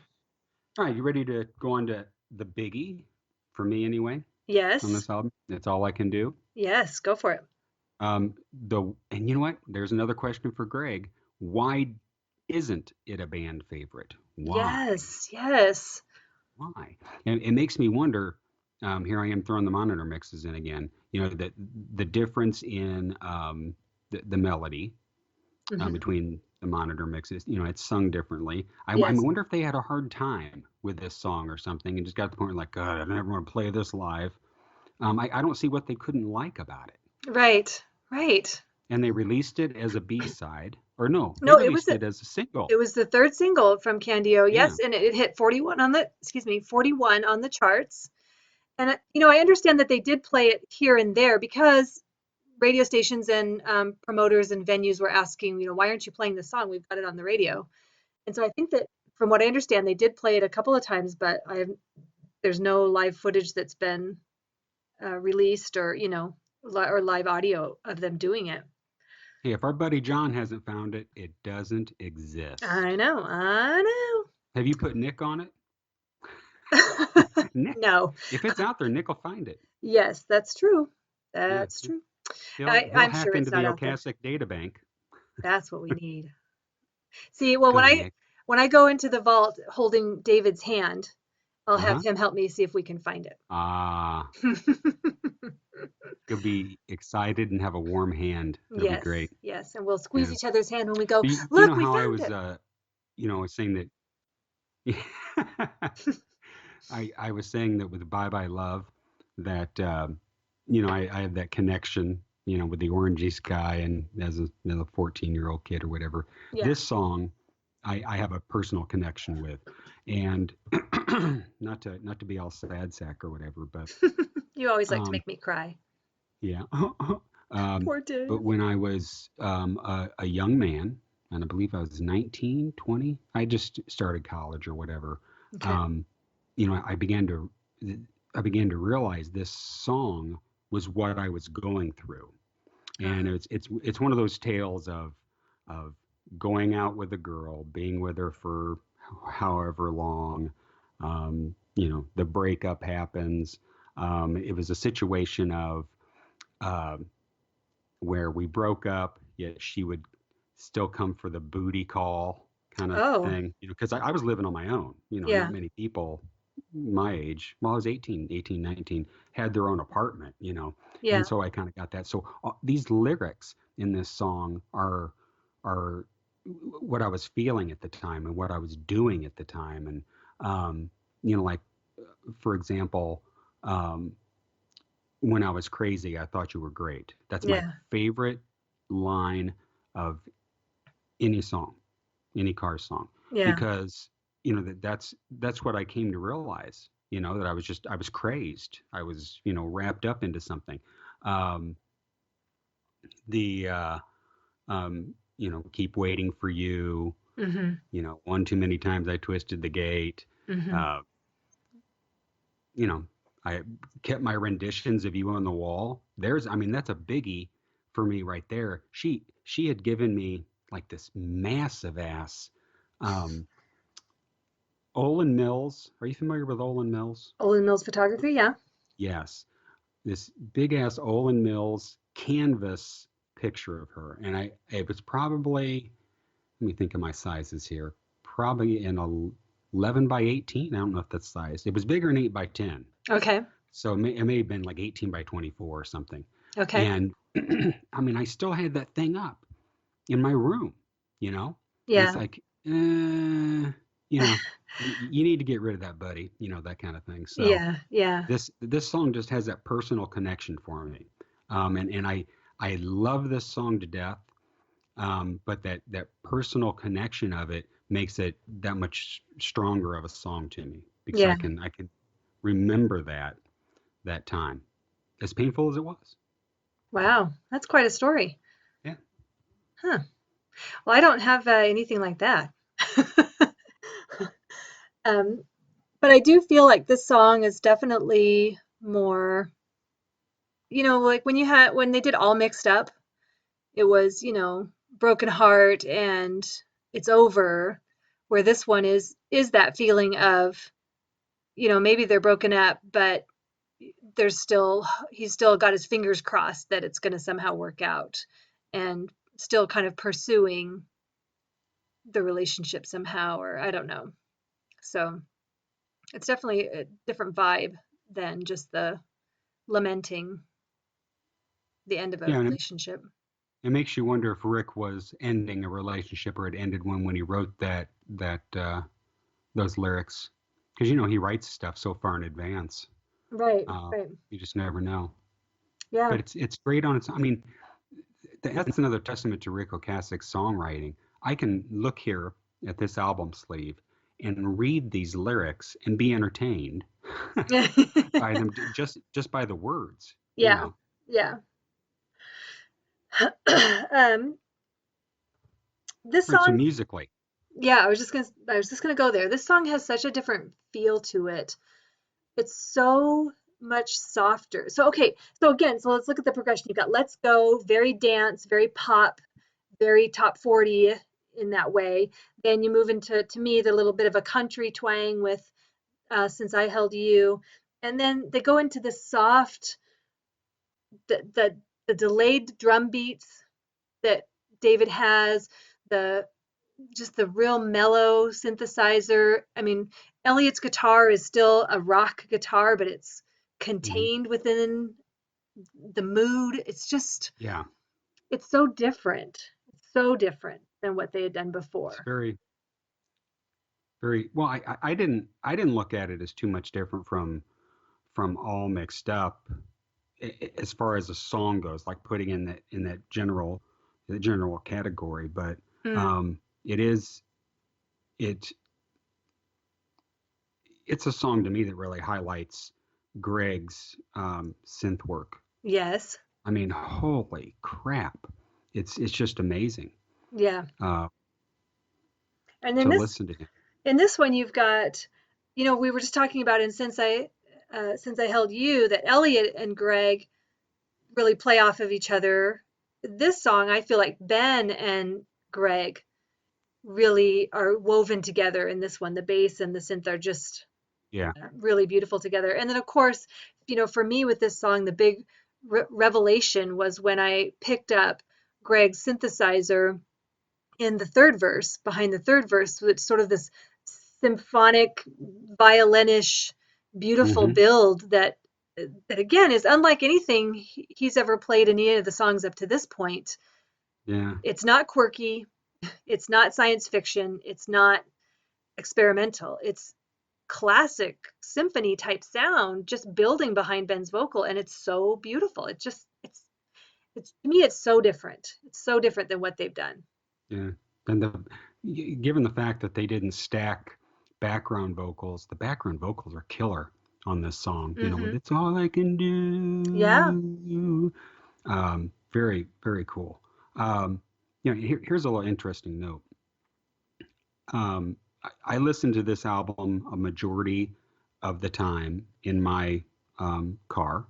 All right, you ready to go on to the biggie for me anyway on Yes. this album? That's all I can do. Yes. Go for it. And you know what? There's another question for Greg. Why isn't it a band favorite? Why? Yes. Yes. Why? And it makes me wonder. Here I am throwing the monitor mixes in again. The difference in the melody Hmm. between the monitor mixes. It's sung differently. I Yes. wonder if they had a hard time with this song or something and just got to the point like, God, I never want to play this live. I don't see what they couldn't like about it. Right. Right. And they released it as a B-side, or no, they No, released it as a single. it was the third single from Candio. Yeah. Yes, and it hit 41 on the 41 on the charts. And I understand that they did play it here and there because radio stations and promoters and venues were asking, why aren't you playing this song? We've got it on the radio. And so I think that from what I understand, they did play it a couple of times, but there's no live footage that's been released or, or live audio of them doing it. Hey, if our buddy John hasn't found it, it doesn't exist. I know, I Have you put Nick on it? know. Nick, No. if it's out there, Nick will find it. Yes, that's true. Yeah, That's true. he'll I'm sure hack it's into not the out there. Ocasek data bank. That's what we need. See, well, Go, Nick. when I go into the vault holding David's hand, I'll have Uh-huh. him help me see if we can find it. Ah, you'll be excited and have a warm hand. It'll be Yes, great. yes, and we'll squeeze Yeah. each other's hand when we go, You look, know we how I found was, it. was saying that. I was saying that with Bye Bye Love, that I have that connection, with the orangey sky and as a 14-year-old kid or whatever. Yeah. This song, I have a personal connection with, and not to be all sad sack or whatever, but You always like to um, make me cry. yeah. um, Poor Dave. but when I was a young man, and I believe I was 19, 20, I just started college or whatever. Okay. Um, I began to realize this song was what I was going through, and Uh-huh. it's one of those tales of going out with a girl, being with her for however long. The breakup happens. It was a situation of um, where we broke up, yet she would still come for the booty call kind of Oh, thing, because I was living on my own. Not yeah. many people my age, well, I was 18, 19, had their own apartment, and Yeah. so I kind of got that. So these lyrics in this song are what I was feeling at the time and what I was doing at the time, and like for example, um, when I was crazy, I thought you were great. That's my Yeah. favorite line of any song, any Cars song, Yeah. because that's what I came to realize. That I was crazed. I was wrapped up into something. Um, the keep waiting for you. Mhm. One too many times I twisted the gate. Mhm. Uh, you know, I kept my renditions of You on the Wall. I mean, that's a biggie, for me right there. She had given me like this massive ass um, Olin Mills. Are you familiar with Olin Mills? Olin Mills photography, yeah. Yes, this big ass Olin Mills canvas picture of her, and it was probably, let me think of my sizes here, probably an 11 by 18. I don't know if that's size. It was bigger than 8 by 10. Okay. So it may have been like 18 by 24 or something. Okay. And I mean, I still had that thing up in my room, you know? And it's Yeah. like, you know, you need to get rid of that, buddy, that kind of thing. So Yeah. Yeah. this song just has that personal connection for me. And I love this song to death. But that personal connection of it makes it that much stronger of a song to me because Yeah. I can remember that time, as painful as it was. Wow. That's quite a story. Yeah. Huh. Well, I don't have anything like that. Um, but I do feel like this song is definitely more, like when they did All Mixed Up, it was, broken heart and it's over, where this one is that feeling of, maybe they're broken up, but he's still got his fingers crossed that it's going to somehow work out and still kind of pursuing the relationship somehow, or I don't know. So it's definitely a different vibe than just the lamenting the end of a Yeah, and relationship. it makes you wonder if Rick was ending a relationship or it ended when he wrote that those lyrics, because he writes stuff so far in advance. Right, Uh, right. you just never know. Yeah. But it's great on its. I mean, that's another testament to Rick Ocasek's songwriting. I can look here at this album sleeve and read these lyrics and be entertained by them just by the words, you Yeah. know. Yeah. um, this All right, so song, musically, yeah, I was just gonna go there. This song has such a different feel to it. It's so much softer. So okay, so let's look at the progression. You've got Let's Go, very dance, very pop, very top 40 in that way. Then you move into, to me, the little bit of a country twang with Since I Held You. And then they go into the soft, the delayed drum beats that David has, the just the real mellow synthesizer. I mean, Elliot's guitar is still a rock guitar, but it's hmm contained within the mood. yeah, It's so different. It's so different than what they had done it's before. very well. I didn't look at it as too much different from All Mixed Up as far as a song goes, like putting in that general category. But Mm, um, it is it it's a song to me that really highlights Greg's synth work. yes. I mean, holy crap! It's just amazing Yeah. uh, And then to this listen to him. in this one you've got, we were just talking about in Since I Held You that Elliot and Greg really play off of each other. This song, I feel like Ben and Greg really are woven together in this one. The bass and the synth are just Yeah. really beautiful together. And then, of course, for me with this song, the big revelation was when I picked up Greg's synthesizer in the third verse, behind the third verse, it's sort of this symphonic, violinish, beautiful hmm build that again is unlike anything he's ever played in any of the songs up to this point. Yeah. It's not quirky, it's not science fiction, it's not experimental. It's classic symphony type sound just building behind Ben's vocal, and it's so beautiful. It's to me it's so different. It's so different than what they've done. Yeah. And given the fact that they didn't stack the background vocals are killer on this song. With Mhm. "It's All I Can Yeah. Do." Very, very cool. Here's a little interesting note. I listened to this album a majority of the time in my car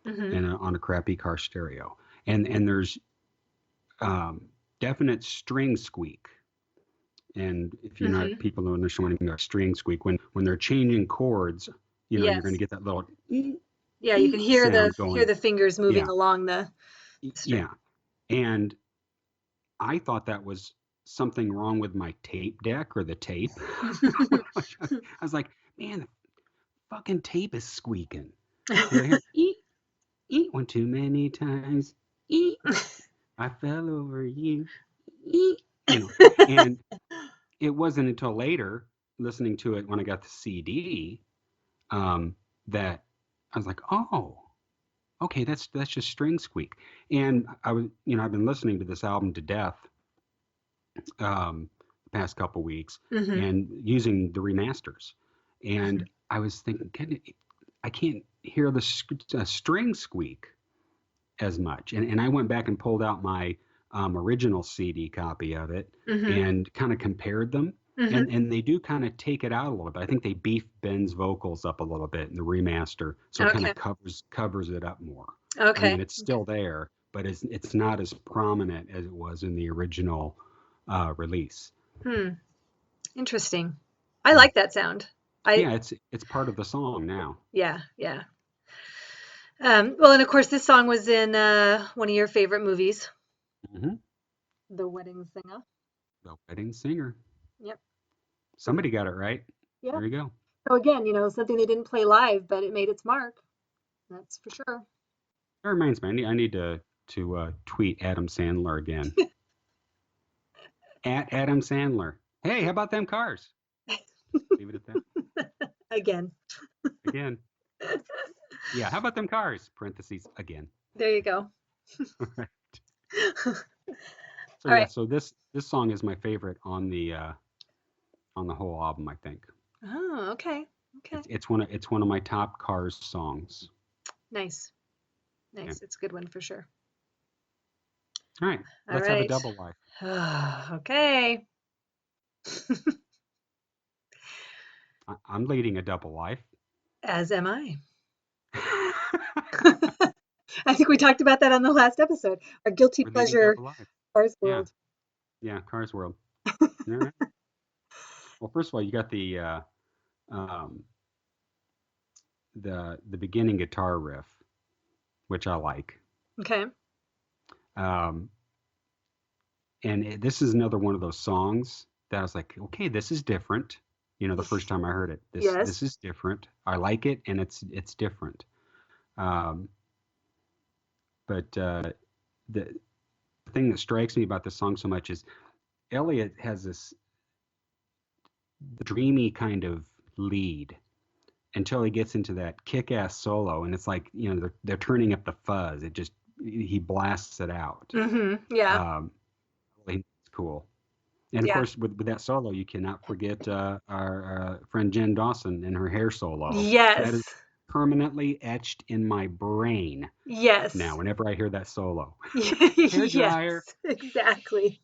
Mhm. and on a crappy car stereo. and there's definite string squeak. And if you know Hmm. people don't understand what a string squeak, when they're changing chords, you're going to Yes. get that little ee, Yeah, you can ee hear sound going. the fingers moving Yeah, along the string. yeah. And I thought that was something wrong with my tape deck or the tape. I was like, man, the fucking tape is squeaking. Because I hear eat, eat one too many times. Eat, I fell over you. Eat, and it wasn't until later, listening to it when I got the CD, um, that I was like, oh, okay, that's just string squeak. And I was, I've been listening to this album to death, the past couple weeks, Hmm. and using the remasters. And I was thinking, I can't hear the string squeak as much. And I went back and pulled out my original CD copy of it Hmm. and kind of compared them. Hmm. And they do kind of take it out a little bit. I think they beef Ben's vocals up a little bit in the remaster, so it kind Okay. of covers it up more. I mean, Okay. it's still there, but it's not as prominent as it was in the original release. Hmm. Interesting. I Yeah, like that sound. I yeah, it's part of the song now. Yeah, yeah. Well, and of course, this song was in one of your favorite movies, Hmm. The Wedding Singer. The Wedding Singer. Yep. Somebody got it right. Yep. There you go. So again, something they didn't play live, but it made its mark. That's for sure. That reminds me, I need to tweet Adam Sandler again. At Adam Sandler. Hey, how about them cars? Leave it at that. Again. Again. Yeah, how about them cars? Parentheses again. There you go. All right. So All yeah, right. so this song is my favorite on the whole album, I think. Oh, okay. Okay. It's one of my top Cars songs. Nice. Yeah. Nice. It's a good one for sure. All right, All let's have a right. double life. Okay. I'm leading a double life. As am I. I think we talked about that on the last episode. Our guilty We're leading pleasure double life. Cars Yeah, World. yeah, Cars World. All right. Well, first of all, you got um, the beginning guitar riff, which I like. Okay. Um, and this is another one of those songs that I was like, okay, this is different. The first time I heard it, this Yes. is different. I like it, and it's different. Um, but the thing that strikes me about this song so much is Elliot has this dreamy kind of lead until he gets into that kick-ass solo, and it's like they're turning up the fuzz. He blasts it out. Yeah. Um, really, it's cool. And of Yeah. course, with that solo, you cannot forget our friend Jen Dawson and her hair solo. That is Yes. permanently etched in my brain now. Yes. Whenever I hear that solo, hair dryer. Yes. Exactly.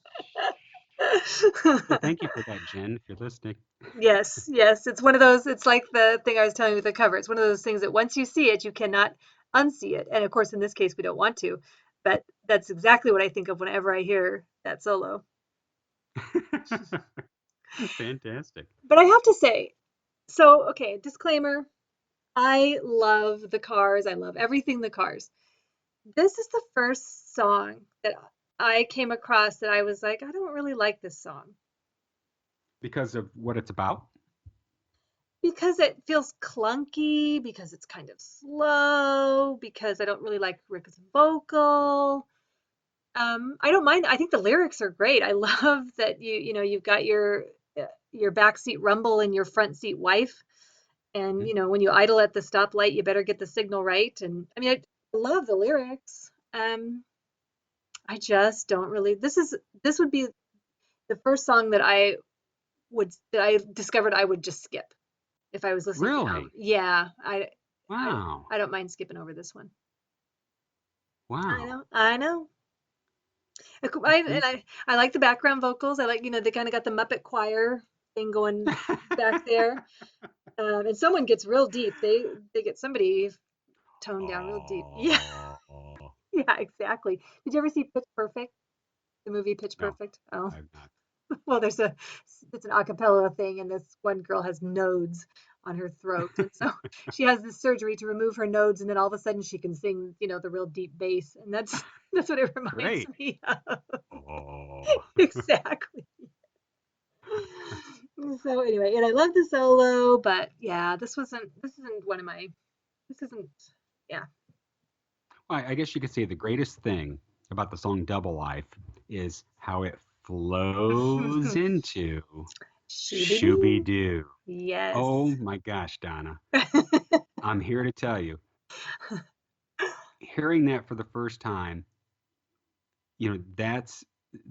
So thank you for that, Jen, if you're listening. Yes. Yes. It's one of those, it's like the thing I was telling you with the cover. It's one of those things that once you see it, you cannot unsee it. And of course, in this case, we don't want to. But that's exactly what I think of whenever I hear that solo. Fantastic. But I have to say, so, okay, disclaimer. I love the Cars. I love everything the Cars. This is the first song that I came across that I was like, I don't really like this song Because of what it's about. because it feels clunky, because it's kind of slow, because I don't really like Rick's vocal. I don't mind. I think the lyrics are great. I love that you've got your backseat rumble and your front seat wife. And Yeah. when you idle at the stoplight, you better get the signal right. And I mean, I love the lyrics. I just don't really. This would be the first song that I discovered I would just skip if I was listening to an album. Really? Yeah, I Wow. I don't mind skipping over this one. I Wow. know, I know. See? I like the background vocals. I like, they kind of got the Muppet choir thing going back there. And someone gets real deep. They get somebody toned down real deep. Yeah. Oh. Yeah, exactly. Did you ever see Pitch Perfect? The movie Pitch No, Perfect? Oh, I've not. well, it's an a cappella thing, and this one girl has nodes on her throat, and so she has this surgery to remove her nodes, and then all of a sudden she can sing, the real deep bass, and that's that's what it reminds Great. me of. Oh, Exactly. So anyway, and I love the solo, but yeah, this isn't one of my this isn't yeah. I guess you could say the greatest thing about the song Double Life is how it flows into Shooby Shooby-doo. Doo. Yes. Oh my gosh, Donna. I'm here to tell you, hearing that for the first time,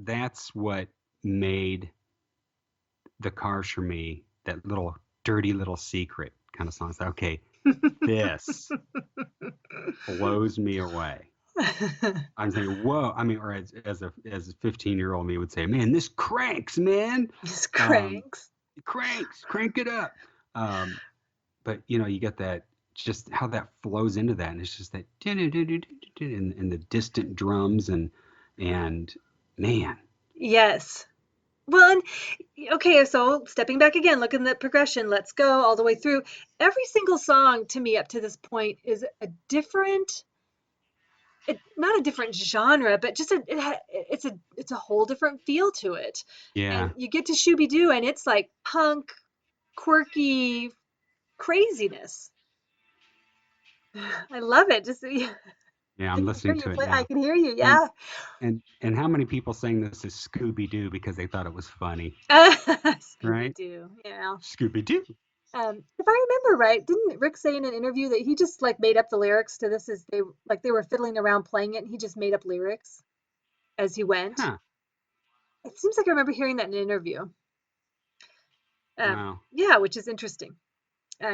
that's what made the Cars for me that little dirty little secret kind of song. It's like, okay, this blows me away. I'm thinking, whoa. I mean, or as a 15-year-old me would say, man, this cranks, man. Just Um, cranks. cranks, crank it up. Um, but you get that just how that flows into that, and it's just that and the distant drums and man, Yes. Well, and okay, so stepping back again, look at the progression. Let's go all the way through. Every single song to me up to this point is a different, not a different genre, but just it's a whole different feel to it. yeah, And you get to Shooby Doo, and it's like punk, quirky craziness. I love it. Just yeah, yeah. I I'm can hear listening you to it play. I now. can hear you. And Yeah. and how many people sang this as Scooby Doo because they thought it was funny, Scooby right? Doo. Yeah. Scooby Doo. If I remember right, didn't Rick say in an interview that he just like made up the lyrics to this as they were fiddling around playing it, and he just made up lyrics as he went? Huh. It seems like I remember hearing that in an interview. Wow. Yeah, which is interesting.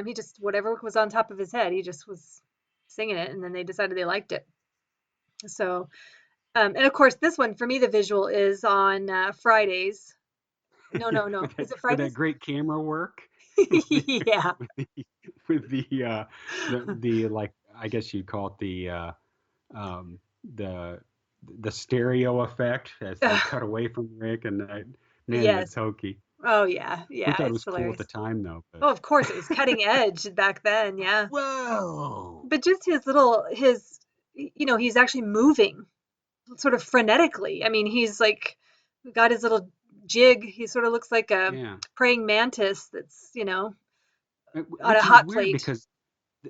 He just whatever was on top of his head, he just was singing it, and then they decided they liked it. So, and of course, this one for me, the visual is on Fridays. No, Yeah, no, no. Is it with that Fridays? great camera work, with the Yeah. with the with the like I guess you'd call it um the the stereo effect as they Ugh, cut away from Rick and man, that's yes. hokey. Oh yeah, We yeah. thought it It's was cool at the hilarious. time though, but Oh, of course, it was cutting edge back then, yeah. whoa. But just he's actually moving sort of frenetically. I mean, he's like got his little jig. He sort of looks like a Yeah. praying mantis that's, on a Which is hot weird plate. because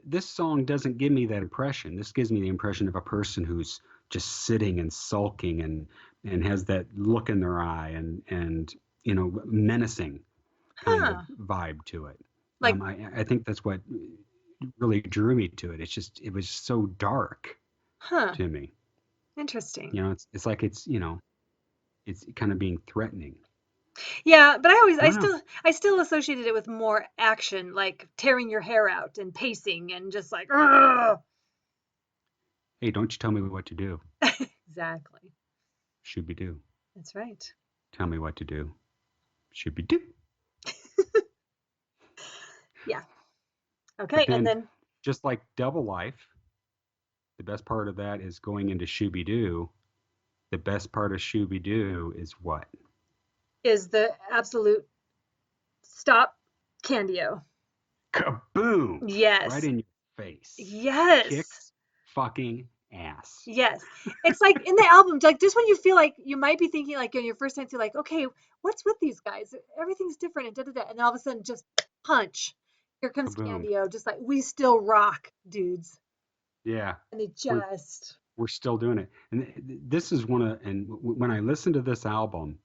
this song doesn't give me that impression. This gives me the impression of a person who's just sitting and sulking and has that look in their eye and menacing kind of Huh. vibe to it. Like, I think that's what really drew me to it. It was so dark huh. to me. Interesting. It's like it's kind of being threatening. Yeah, but I always I don't know. I still associated it with more action, like tearing your hair out and pacing and just like, "Ugh." Hey, don't you tell me what to do. Exactly. Shooby doo. That's right. Tell me what to do. Shooby doo. Yeah. But Okay, and then, then just like Double Life, the best part of that is going into Shooby Doo. The best part of Shooby Doo is what? is the absolute stop Candio. Kaboom! Right Yes. in your face. Yes. Kicks fucking ass. Yes. It's like in the album, like just when you feel like you might be thinking like in your first time, you're like, okay, what's with these guys? Everything's different and da da da. And all of a sudden just punch. Here comes Kaboom. Candio, just like we still rock, dudes. Yeah, And they we're just we're still doing it. And this is when I listen to this album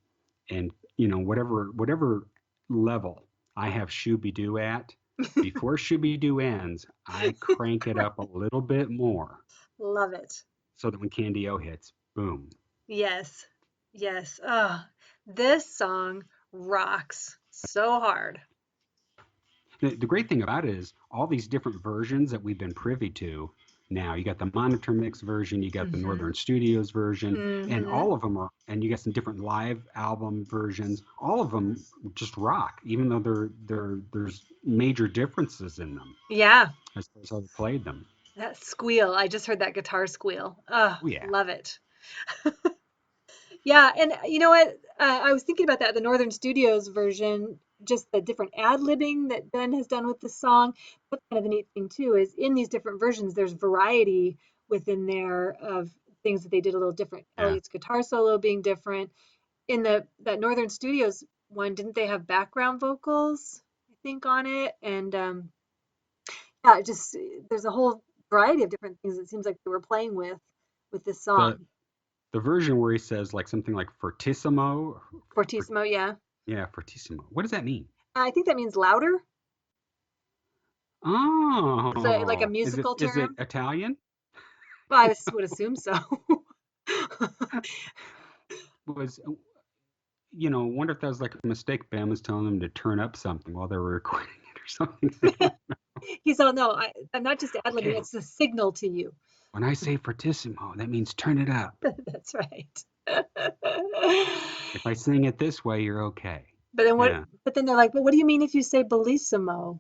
and whatever level I have Shooby Doo at, before Shooby Doo ends, I crank it up a little bit more love it. so that when Candy-O hits, boom. Yes. Yes. Oh, this song rocks so hard. The great thing about it is all these different versions that we've been privy to now. You got the Monitor Mix version, you got the Mm-hmm. Northern Studios version, and Mm-hmm. all of them and you got some different live album versions. All of them just rock, even though there's major differences in them Yeah. as far as how they played them. That squeal. I just heard that guitar squeal. Oh, Oh yeah. love it. Yeah, and you know what? I was thinking about that, the Northern Studios version, just the different ad-libbing that Ben has done with the song. What's kind of the neat thing too is in these different versions, there's variety within there of things that they did a little different. Yeah. Elliot's guitar solo being different. In that Northern Studios one, didn't they have background vocals, I think, on it? And yeah, it just there's a whole variety of different things it seems like they were playing with this The song. the version where he says like something like fortissimo. For, Fortissimo, yeah. yeah, fortissimo. What does that mean? I think that means louder. It's like a Oh, musical is it term. Italian? Well, would assume so. Was wonder if that was like a mistake. Bam was telling them to turn up something while they were recording it or something. He's all, no, I'm not just ad-libbing, Okay, it's a signal to you. when I say fortissimo, that means turn it up. That's right. If I sing it this way, you're okay. But then what? Yeah. But then they're like, but what do you mean if you say bellissimo?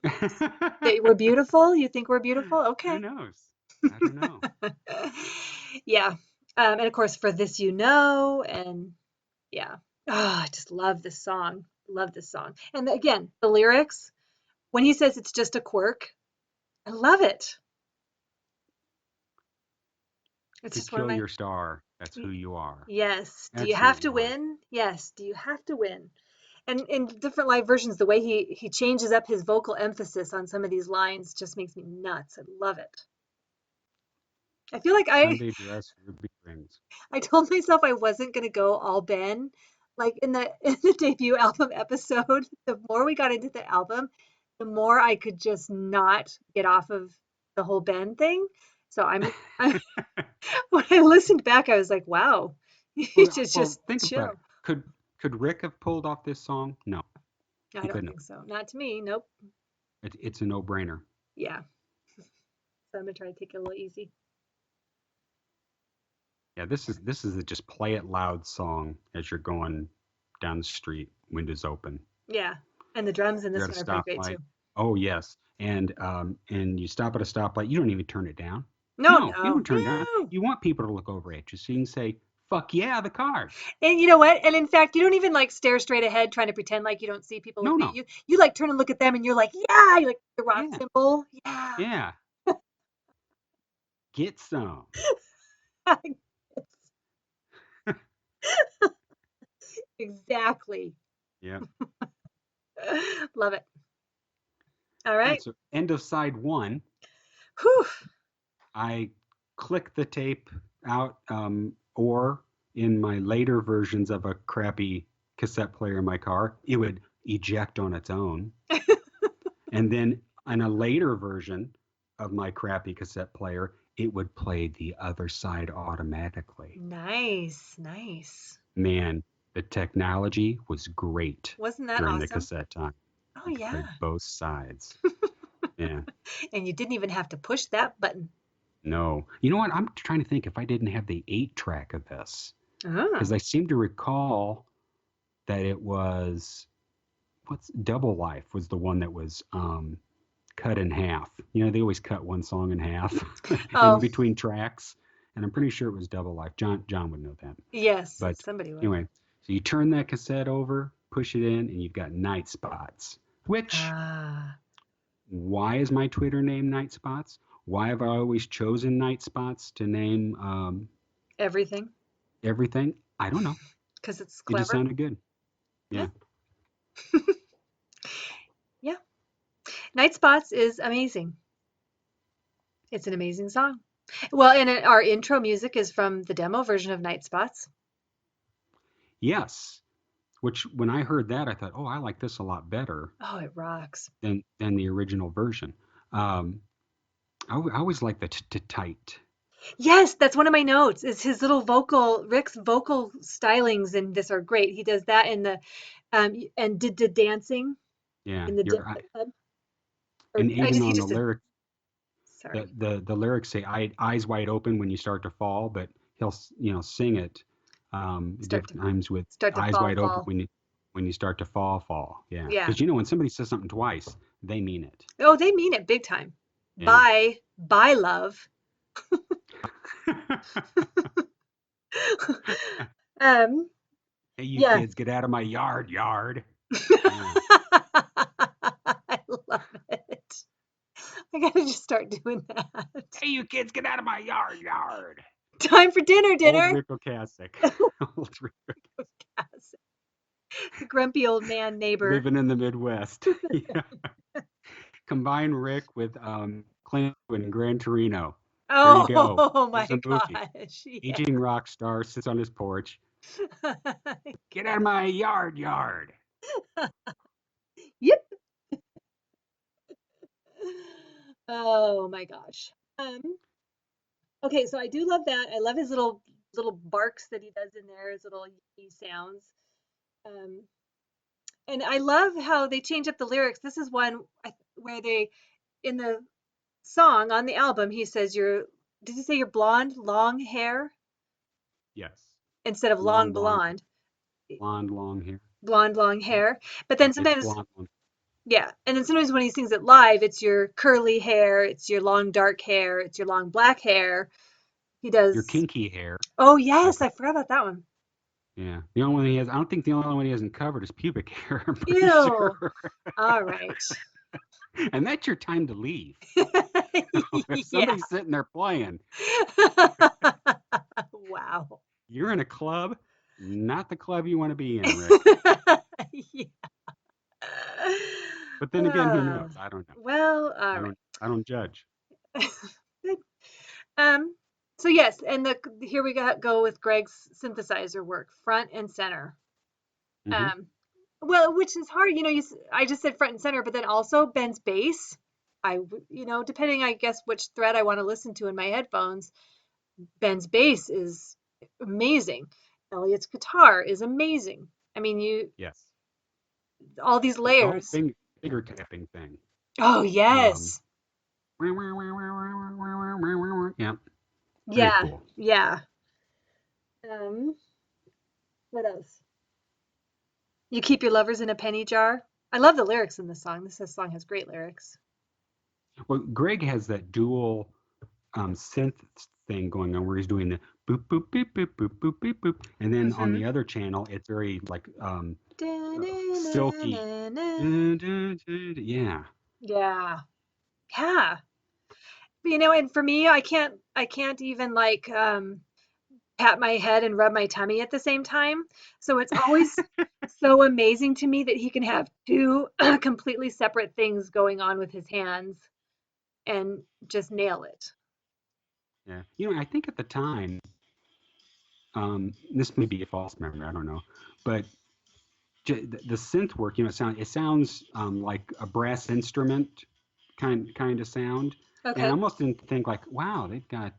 That we're beautiful? You think we're beautiful? Who Okay. knows? I don't know. Yeah. And of course, for this, and yeah. Oh, I just love this song. Love this song. And again, the lyrics, when he says it's just a quirk, I love it. It's just one of my, Peculiar star. That's who you are. yes. Do you That's who have you to are. win? Yes. Do you have to win? And in different live versions, the way he changes up his vocal emphasis on some of these lines just makes me nuts. I love it. I feel like Sunday dress, ruby rings. I told myself I wasn't gonna go all Ben. Like in the in the debut album episode, the more we got into the album, the more I could just not get off of the whole Ben thing. So I when I listened back, I was like, wow, you should Well, just think about it. chill. Could Rick have pulled off this song? No, I he don't couldn't have. think so. Not to me. Nope. It's a no-brainer. Yeah. So I'm gonna try to take it a little easy. Yeah, this is a just play it loud song as you're going down the street, windows open. Yeah. And the drums in You're this at a one are pretty great stoplight. too. Oh yes, and you stop at a stoplight. You don't even turn it down. No, No, you no, don't turn it down. no. You want people to look over at you, so you can say, "Fuck yeah, the cars." And you know what? And in fact, you don't even like stare straight ahead trying to pretend like you don't see people No, looking at no. you. You like turn and look at them and you're like, yeah, you like the rock Yeah, symbol. Yeah. yeah. Get some. Exactly. Yeah. Love it. All All right. right. So end of side one. Whew. I click the tape out, or in my later versions of a crappy cassette player in my car, it would eject on its own. And then in a later version of my crappy cassette player, it would play the other side automatically. Nice. Nice. Man, the technology was great Wasn't that during the awesome? cassette time. Oh, You could play yeah. both sides. Yeah. And you didn't even have to push that button. No. You know what? I'm trying to think if I didn't have the 8 track of this. Oh, Because I seem to recall that it was what's Double Life was the one that was cut in half. They always cut one song in half in oh, between tracks, and I'm pretty sure it was Double Life. John would know that. yes. But Somebody would. anyway, so you turn that cassette over, push it in, and you've got Night Spots. Which Ah, why is my Twitter name Night Spots? Why have I always chosen Night Spots to name everything. everything? I don't know. Because it's It just clever. sounded good. Yeah. Yeah. Yeah. Night Spots is amazing. It's an amazing song. Well, and our intro music is from the demo version of Night Spots. Yes. Which when I heard that, I thought, oh, I like this a lot better Oh, it rocks. than the original version. Um, I always like the tight. Yes, that's one of my notes. Is his little Rick's vocal stylings in this are great. He does that in the and did dancing Yeah, in the you're Dimwit Club. Or and I even just he on the just did. lyric, Sorry. the lyrics say eyes wide open when you start to fall, but he'll sing it at Start to different times with start to eyes fall, wide open fall. when you start to fall. Yeah, Yeah. because when somebody says something twice, they mean it. Oh, they mean it big time. Yeah, Bye. Bye, love. um, Hey, you yeah. kids, get out of my yard, yard. Yeah. I love it. I gotta just start doing that. Hey, you kids, get out of my yard, yard. Time for dinner, Old dinner. Rick Ocasek. Old Rick The grumpy old man neighbor. living in the Midwest. Yeah. Combine Rick with Clint in Gran Torino. There you go. Oh my There's a movie. gosh. Yeah. Aging rock star sits on his porch. Get out of my yard, yard. Yep. Oh my gosh. Um, okay, so I do love that. I love his little barks that he does in there, his little yee sounds. Um, and I love how they change up the lyrics. This is one where they, in the song on the album, he says did he say you're blonde, long hair Yes. instead of long Long blonde, blonde, blonde, long hair. blonde, long Yeah. hair. But then It's sometimes, blonde. Long. yeah, and then sometimes when he sings it live, it's your curly hair, it's your long dark hair, it's your long black hair. He Your does. kinky hair. Oh Like, yes, I forgot about that one. yeah. The only one he has, I don't think the only one he hasn't covered is pubic hair. I'm pretty Ew. sure. All right. And that's your time to leave. If Yeah. somebody's sitting there playing, Wow. you're in a club, not the club you want to be in, Rick. Yeah. But then again, who knows? I don't know. Well, I all don't. I don't judge. right. Good. Um, so yes, and here we go with Greg's synthesizer work, front and center. Hmm. Um, well, which is hard, I just said front and center, but then also Ben's bass. Depending, I guess, which thread I want to listen to in my headphones, Ben's bass is amazing. Elliot's guitar is amazing. I mean, Yes. all these The whole layers. finger tapping thing. Oh, Um, yes. yeah, pretty Yeah, cool. yeah. Um, what else? You keep your lovers in a penny jar. I love the lyrics in this song. This song has great lyrics. Well, Greg has that dual synth thing going on where he's doing the boop boop boop boop boop boop boop boop, and then on Mm-hmm. the other channel it's very like silky. Yeah. Yeah. Yeah. And for me, I can't even like pat my head and rub my tummy at the same time. So it's always so amazing to me that he can have two completely separate things going on with his hands and just nail it. Yeah. I think at the time, this may be a false memory, I don't know, but the synth work, it sounds like a brass instrument kind of sound, and I Okay. almost didn't think like, wow, they've got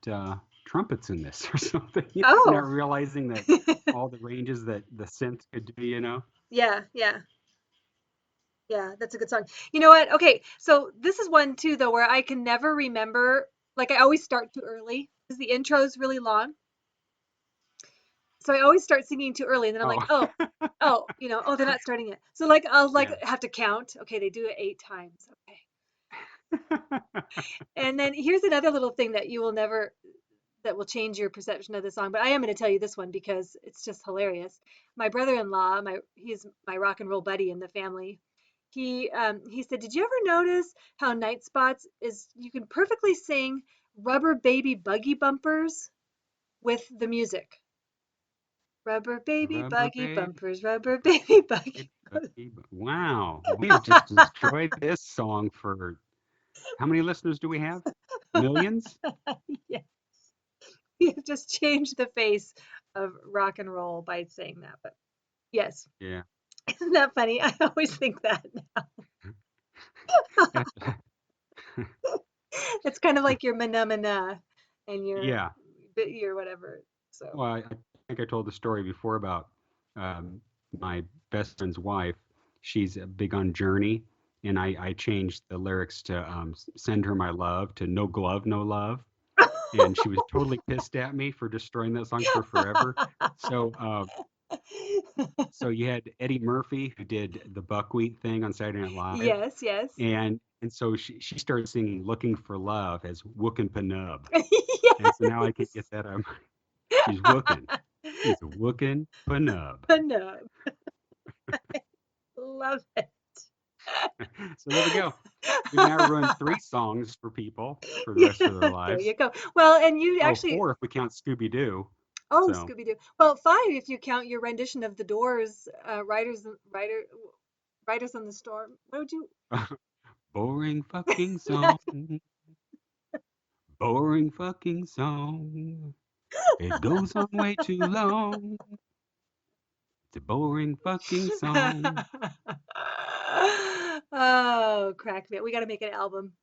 trumpets in this or something, not Oh. realizing that all the ranges that the synth could do. Yeah, yeah. Yeah, that's a good song. You know what? Okay, so this is one too though where I can never remember, like I always start too early because the intro is really long. So I always start singing too early and then I'm like, Oh, oh, they're not starting yet. So like I'll like yeah. have to count. Okay, they do it 8 times. Okay. And then here's another little thing that you will never that will change your perception of the song, but I am going to tell you this one because it's just hilarious. My brother-in-law, he's my rock and roll buddy in the family. He said, "Did you ever notice how Night Spots is you can perfectly sing Rubber Baby Buggy Bumpers with the music. Rubber baby Rubber buggy baby, bumpers, rubber baby buggy." wow, we have just destroyed this song for how many listeners do we have? Millions? Yeah, you just changed the face of rock and roll by saying that. But yes, Yeah. isn't that funny? I always think that. It's kind of like your mana and Yeah. your whatever. So, Well, I think I told the story before about um, my best friend's wife. She's big on Journey, and I changed the lyrics to "Send Her My Love" to "No Glove, No Love," and she was totally pissed at me for destroying that song for forever. So, so you had Eddie Murphy who did the buckwheat thing on Saturday Night Live, yes, yes. and And so she started singing "Looking for Love" as "Wookin' Panub," and so now I can Yes. get that. She's wookin'. She's wookin' Panub. No, love it. So there we go. We've now ruined 3 songs for people for the Yeah, rest of their there you lives. go. Well, and you Oh, actually, 4 if we count Scooby Doo. oh, So Scooby Doo. Well, five if you count your rendition of the Doors, Riders on the Storm. What would you? boring fucking That- song. Boring fucking song. It goes on way too long. It's a boring fucking song. Oh, crack me. We got to make an album.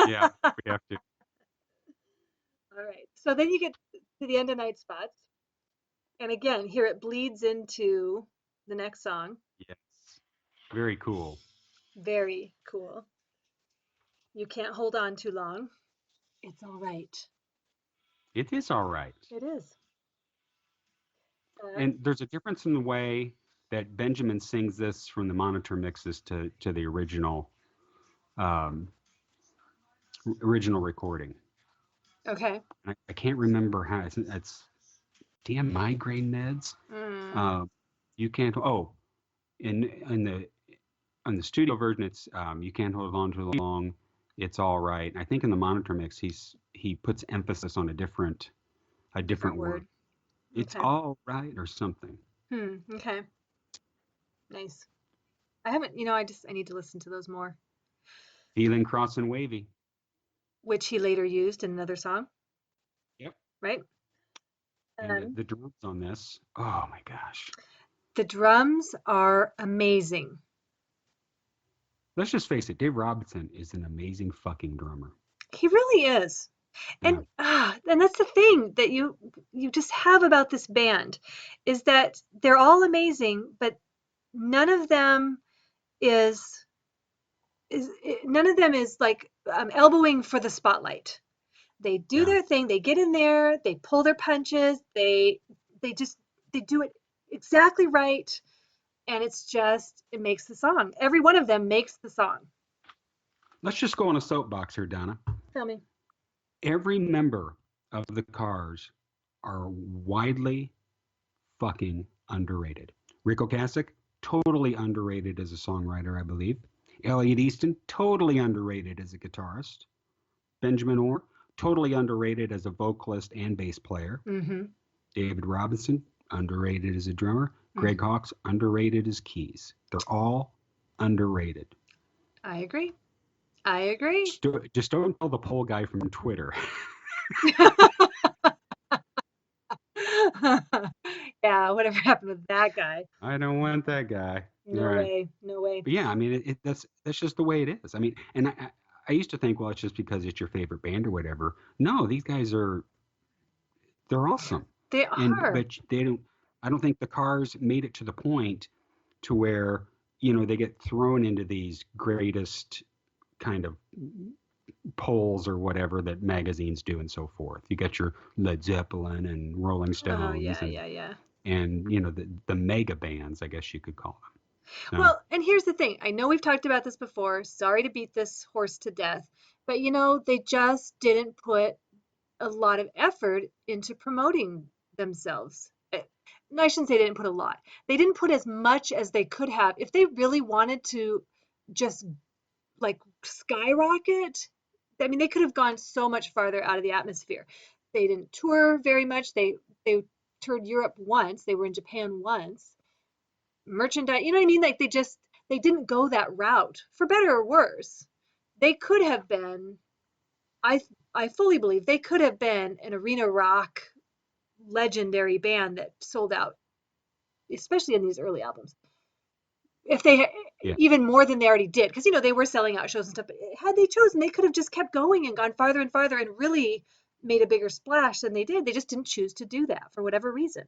Yeah, we have to. All right. So then you get to the end of Night Spots. And again, here it bleeds into the next song. Yes. Very cool. Very cool. You can't hold on too long. It's all right. It is all right. It is. And there's a difference in the way that Benjamin sings this from the monitor mixes to the um, original recording. Okay. I can't remember how it's damn migraine meds. Mm, Uh, you can't. Oh, in the on the studio version, it's you can't hold on too long. It's all right. I think in the monitor mix, he puts emphasis on a different different word. word. It's Okay. all right or something. Okay. Nice. I haven't, I need to listen to those more, Feeling cross and wavy. which he later used in another song, Yep. right? And Um, the drums on this. Oh my gosh. the drums are amazing. Let's just face it. Dave Robinson is an amazing fucking drummer. He really is. Yeah. And that's the thing that you just have about this band is that they're all amazing, but none of them is none of them is like elbowing for the spotlight. They do Yeah. their thing, they get in there, they pull their punches, they just they do it exactly right, and it makes the song. Every one of them makes the song. Let's just go on a soapbox here, Donna. Tell me. Every member of the Cars are widely fucking underrated. Rico Kasich, totally underrated as a songwriter, I believe. Elliot Easton, totally underrated as a guitarist. Benjamin Orr, totally underrated as a vocalist and bass player. Mm-hmm. David Robinson, underrated as a drummer. Greg Mm-hmm. Hawkes, underrated as keys. They're all underrated. I agree. I agree. Just don't tell the poll guy from Twitter. Yeah, whatever happened with that guy? I don't want that guy. All No right. way. No way. But yeah, I mean, that's just the way it is. I mean, and I used to think, well, it's just because it's your favorite band or whatever. No, these guys they're awesome, They and are. but they don't. I don't think the Cars made it to the point to where they get thrown into these greatest kind of polls or whatever that magazines do and so forth. You got your Led Zeppelin and Rolling Oh, Stones yeah, and yeah, yeah. the mega bands, I guess you could call them. So Well, and here's the thing. I know we've talked about this before. Sorry to beat this horse to death, but they just didn't put a lot of effort into promoting themselves. No, I shouldn't say they didn't put a lot. They didn't put as much as they could have. If they really wanted to just like skyrocket, I mean, they could have gone so much farther out of the atmosphere. They didn't tour very much. They toured Europe once. They were in Japan once. Merchandise, you know what I mean? Like they didn't go that route, for better or worse. They could have been, I I fully believe they could have been an arena rock legendary band that sold out, especially in these early albums. If they yeah. even more than they already did, because they were selling out shows and stuff. But had they chosen, they could have just kept going and gone farther and farther and really made a bigger splash than they did. They just didn't choose to do that for whatever reason.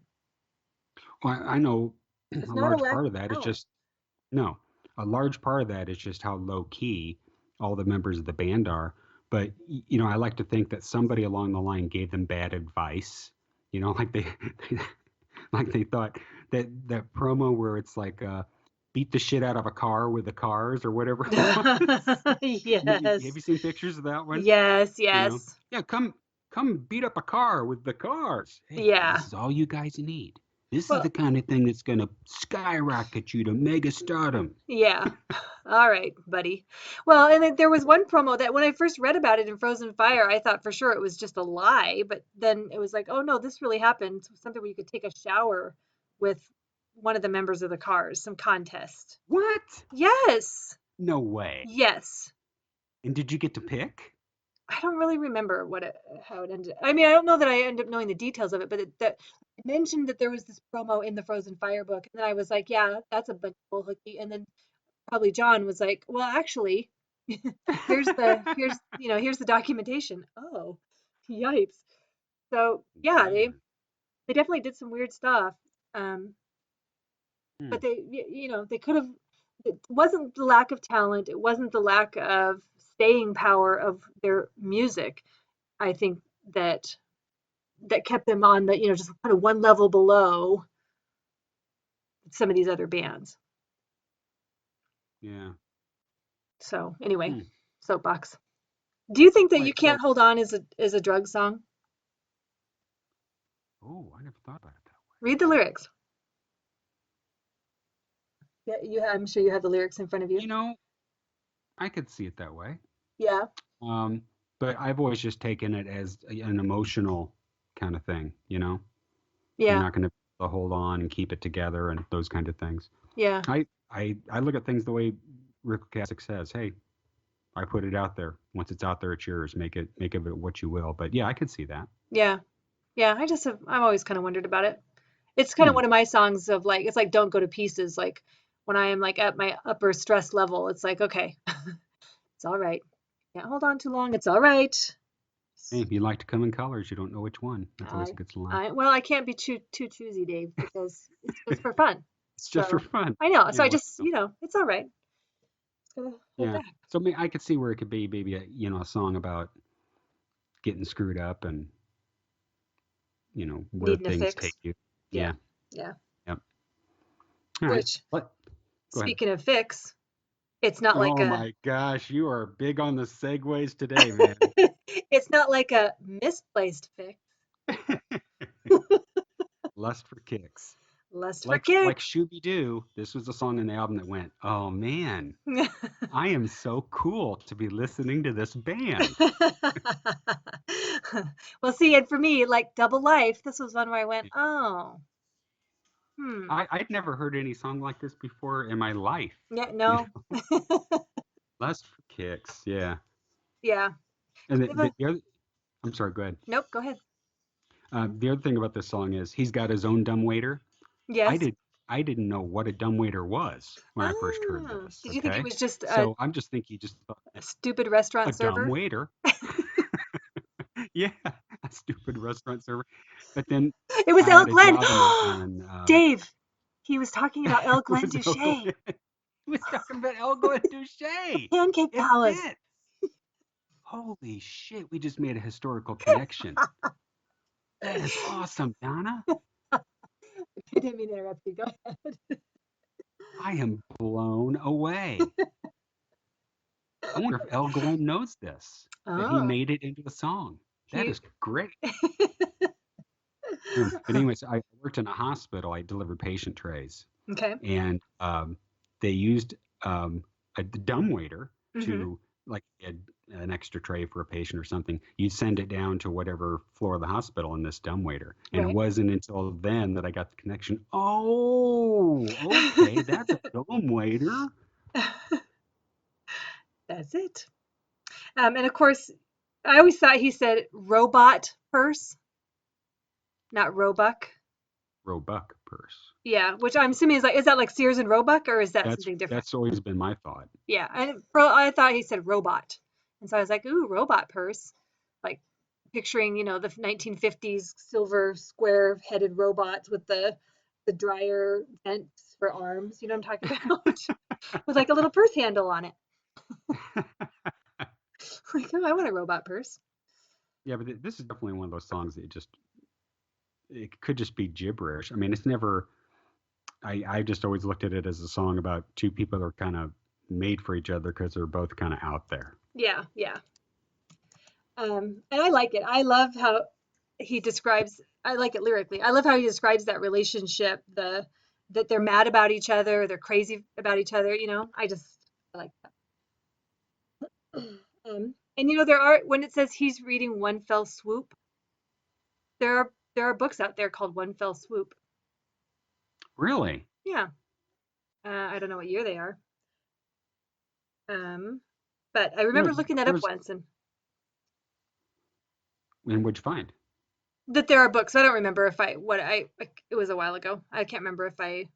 Well, I know It's a not a large lack part of of that is talent. just no. A large part of that is just how low key all the members of the band are. But I like to think that somebody along the line gave them bad advice. Like they like they thought that promo where it's like beat the shit out of a car with the cars or whatever it was. Have Yes. you seen pictures of that one? Yes, You know, yes. yeah, come beat up a car with the cars. Hey, Yeah. this is all you guys need. This is Well, the kind of thing that's gonna skyrocket you to mega stardom. yeah. All right, buddy. Well, and then there was one promo that when I first read about it in Frozen Fire, I thought for sure it was just a lie, but then it was like, oh no, this really happened. Something where you could take a shower with one of the members of the Cars, some contest. What? Yes. No way. Yes. And did you get to pick? I don't really remember how it ended. I mean, I don't know that I end up knowing the details of it, but that it mentioned that there was this promo in the Frozen Fire book, and then I was like, yeah, that's a bunch of hooky. And then probably John was like, well, actually, here's the documentation. Oh, yipes. So yeah, they Man. they definitely did some weird stuff. Um, Hmm. but they could have. It wasn't the lack of talent. It wasn't the lack of staying power of their music. I think that kept them on the just kind of one level below some of these other bands. Yeah. So anyway, Hmm. soapbox. Do you think that You Wait, Can't Hold On is a drug song? oh, I never thought about it that Read the lyrics. Yeah, I'm sure you have the lyrics in front of way. you. I could see it that way. Yeah, Um, but I've always just taken it as an emotional kind of thing, You're yeah, not going to hold on and keep it together and those kind of things. yeah, I look at things the way Rick Ocasek says, hey, I put it out there. Once it's out there, it's yours. Make of it what you will. But yeah, I could see that. yeah, yeah. I've always kind of wondered about it. It's kind of Hmm. one of my songs of like, it's like Don't Go to Pieces. Like when I am like at my upper stress level, it's like, okay, it's all right. Can't hold on too long. It's all right. Hey, if you like to come in colors, you don't know which one. That's always I, a good line. well, I can't be too choosy, Dave, because it's just for fun. It's just for So fun. I know. So Yeah, I well, just, it's all right. Just gotta hold yeah. back. So I could see where it could be maybe a song about getting screwed up and where Needing a things take fix. you. Yeah, Yeah. yeah. Yep. All right. Which, What? Go ahead. speaking of fix, it's not like Oh a my gosh, you are big on the segues today, man. it's not like a misplaced fix. Lust for kicks. Lust for Like kicks. Shooby Doo, this was a song in the album that went, oh man, I am so cool to be listening to this band. Well, see, and for me, like Double Life, this was one where I went, oh, I'd never heard any song like this before in my life. yeah, You no, know, Lust for kicks, yeah. yeah. And They have a- the other, I'm sorry, go ahead. Nope, go ahead. The other thing about this song is he's got his own dumbwaiter. I Yes. did I didn't know what a dumbwaiter was when I first heard Ah, this. did you think it Okay, was just so I'm just thinking he just thought a stupid a restaurant dumb server? waiter. Yeah, a stupid restaurant server. But then It was I El had a Glen. job on Dave, he was talking about El it Glen was El Douche, Glen. He was talking about El Glen the Douche. Pancake It Palace. fit. Holy shit, we just made a historical connection. That is awesome, Donna. I didn't mean to interrupt you. Go ahead. I am blown away. I wonder if El Glen knows this, that he Oh. made it into a song. That He is great. But anyways, I worked in a hospital. I delivered patient trays, Okay. and they used a dumbwaiter Hmm. to like an extra tray for a patient or something. You'd send it down to whatever floor of the hospital in this dumbwaiter, and it Right. wasn't until then that I got the connection. Oh, okay, that's a dumbwaiter. That's it. And of course, I always thought he said robot purse, not Roebuck. Roebuck purse. Yeah, which I'm assuming is that like Sears and Roebuck, or is that That's something different? that's always been my thought. Yeah, and I thought he said robot, and so I was like, ooh, robot purse, like picturing the 1950s silver square-headed robots with the dryer vents for arms. You know what I'm talking about? With like a little purse handle on it. Like, oh, I want a robot purse. Yeah, but this is definitely one of those songs that it could just be gibberish. I mean, it's never I just always looked at it as a song about two people that are kind of made for each other because they're both kind of out there. Yeah, yeah. And I like it. I love how he describes, I like it lyrically. I love how he describes that relationship, that they're mad about each other, they're crazy about each other, I like that. And there are, when it says he's reading One Fell Swoop, there are books out there called One Fell Swoop. Really? Yeah. I don't know what year they are. But I remember Well, looking that up once, and what'd you find? that there are books. I don't remember if it was a while ago. I can't remember if I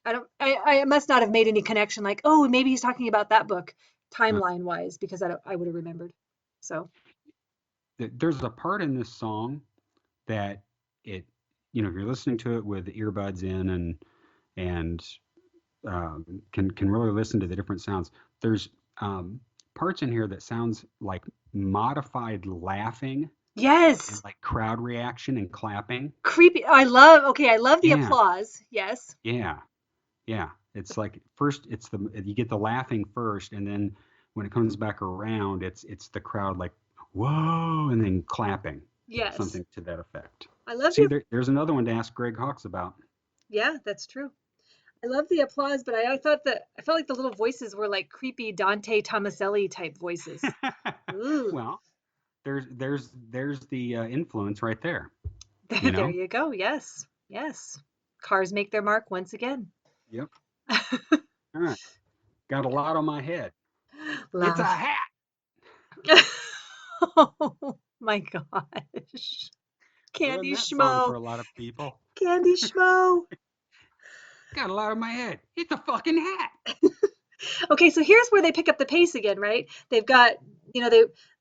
don't, I must not have made any connection like, oh, maybe he's talking about that book Uh, timeline wise, because I would have remembered. So, there's a part in this song that it, if you're listening to it with earbuds in and can really listen to the different sounds. There's parts in here that sounds like modified laughing and yes, like crowd reaction and clapping. creepy. Okay, I love the Yeah, applause. Yes. yeah, yeah. It's like first it's the you get the laughing first, and then when it comes back around, it's the crowd like whoa, and then clapping, Yes. something to that effect. I love See, the, there's another one to ask Greg Hawkes about. yeah, that's true. I love the applause, but I thought I felt like the little voices were like creepy Dante Tomaselli type voices. Ooh, Well, there's the influence right there. You there know. you go. Yes, yes. Cars make their mark once again. Yep. All right. Got a lot on my head. It's a Love. hat. Oh my gosh. Ruined Candy that song for Schmo. a lot of people. Candy Schmo. Got a lot on my head. It's a fucking hat. Okay, so here's where they pick up the pace again, right? They've got,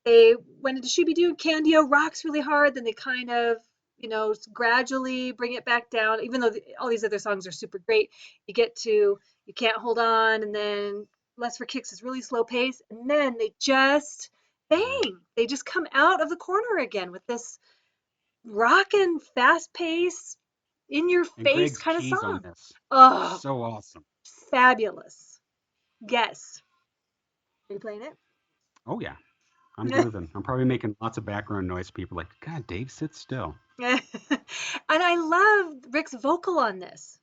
they went into Shooby Doo, Candio rocks really hard, then they kind of, gradually bring it back down, even though all these other songs are super great. You get to You Can't Hold On, and then Less for Kicks is really slow pace, and then they just bang, they just come out of the corner again with this rockin' fast pace, in your And face Greg's kind of keys on song. this. Oh, So awesome. fabulous. Yes. Are you playing it? Oh yeah. I'm grooving. I'm probably making lots of background noise. People are like, God, Dave, sit still. And I love Rick's vocal on this.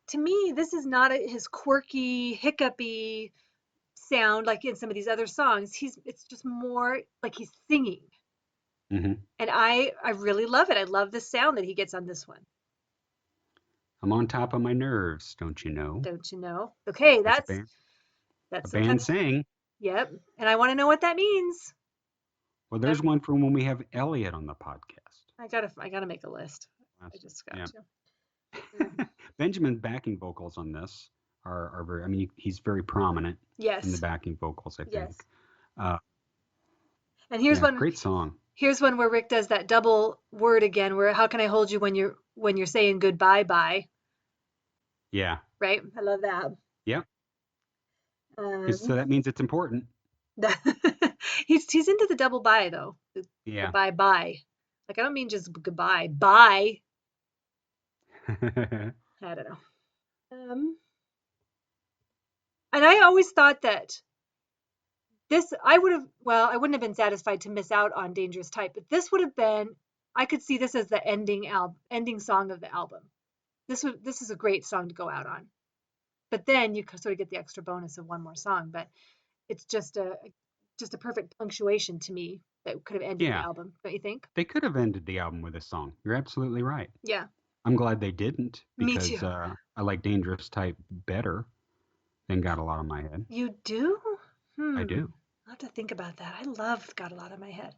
To me, this is not his quirky, hiccupy sound like in some of these other songs. It's just more like he's singing. Hmm. And I really love it. I love the sound that he gets on this one. I'm on top of my nerves, don't you know? Don't you know? Okay, That's a that's the kind band of, saying. yep. And I want to know what that means. Well, Never, there's one from when we have Elliot on the podcast. I gotta make a list. I Last, just got yeah. to. Benjamin's backing vocals on this are very, I mean, he's very prominent in the Yes, backing vocals, I think. yes. Uh, And yeah, great song. here's one where Rick does that double word again, where how can I hold you when you're saying goodbye bye, Yeah. right? I love that. Yep. So Um, that means it's important. he's into the double bye though. The Yeah. bye bye. Like I don't mean just goodbye. Bye. I don't know. And I always thought that I wouldn't have been satisfied to miss out on Dangerous Type, but this would have been, I could see this as the ending song of the album. This is a great song to go out on. But then you sort of get the extra bonus of one more song, but it's just a perfect punctuation to me that could have ended the Yeah. album, don't you think? They could have ended the album with this song. You're absolutely right. Yeah, I'm glad they didn't me too. because I like Dangerous Type better than Got a Lot on My Head. You do? I do. I'll have to think about that. I love Got a Lot on My Head.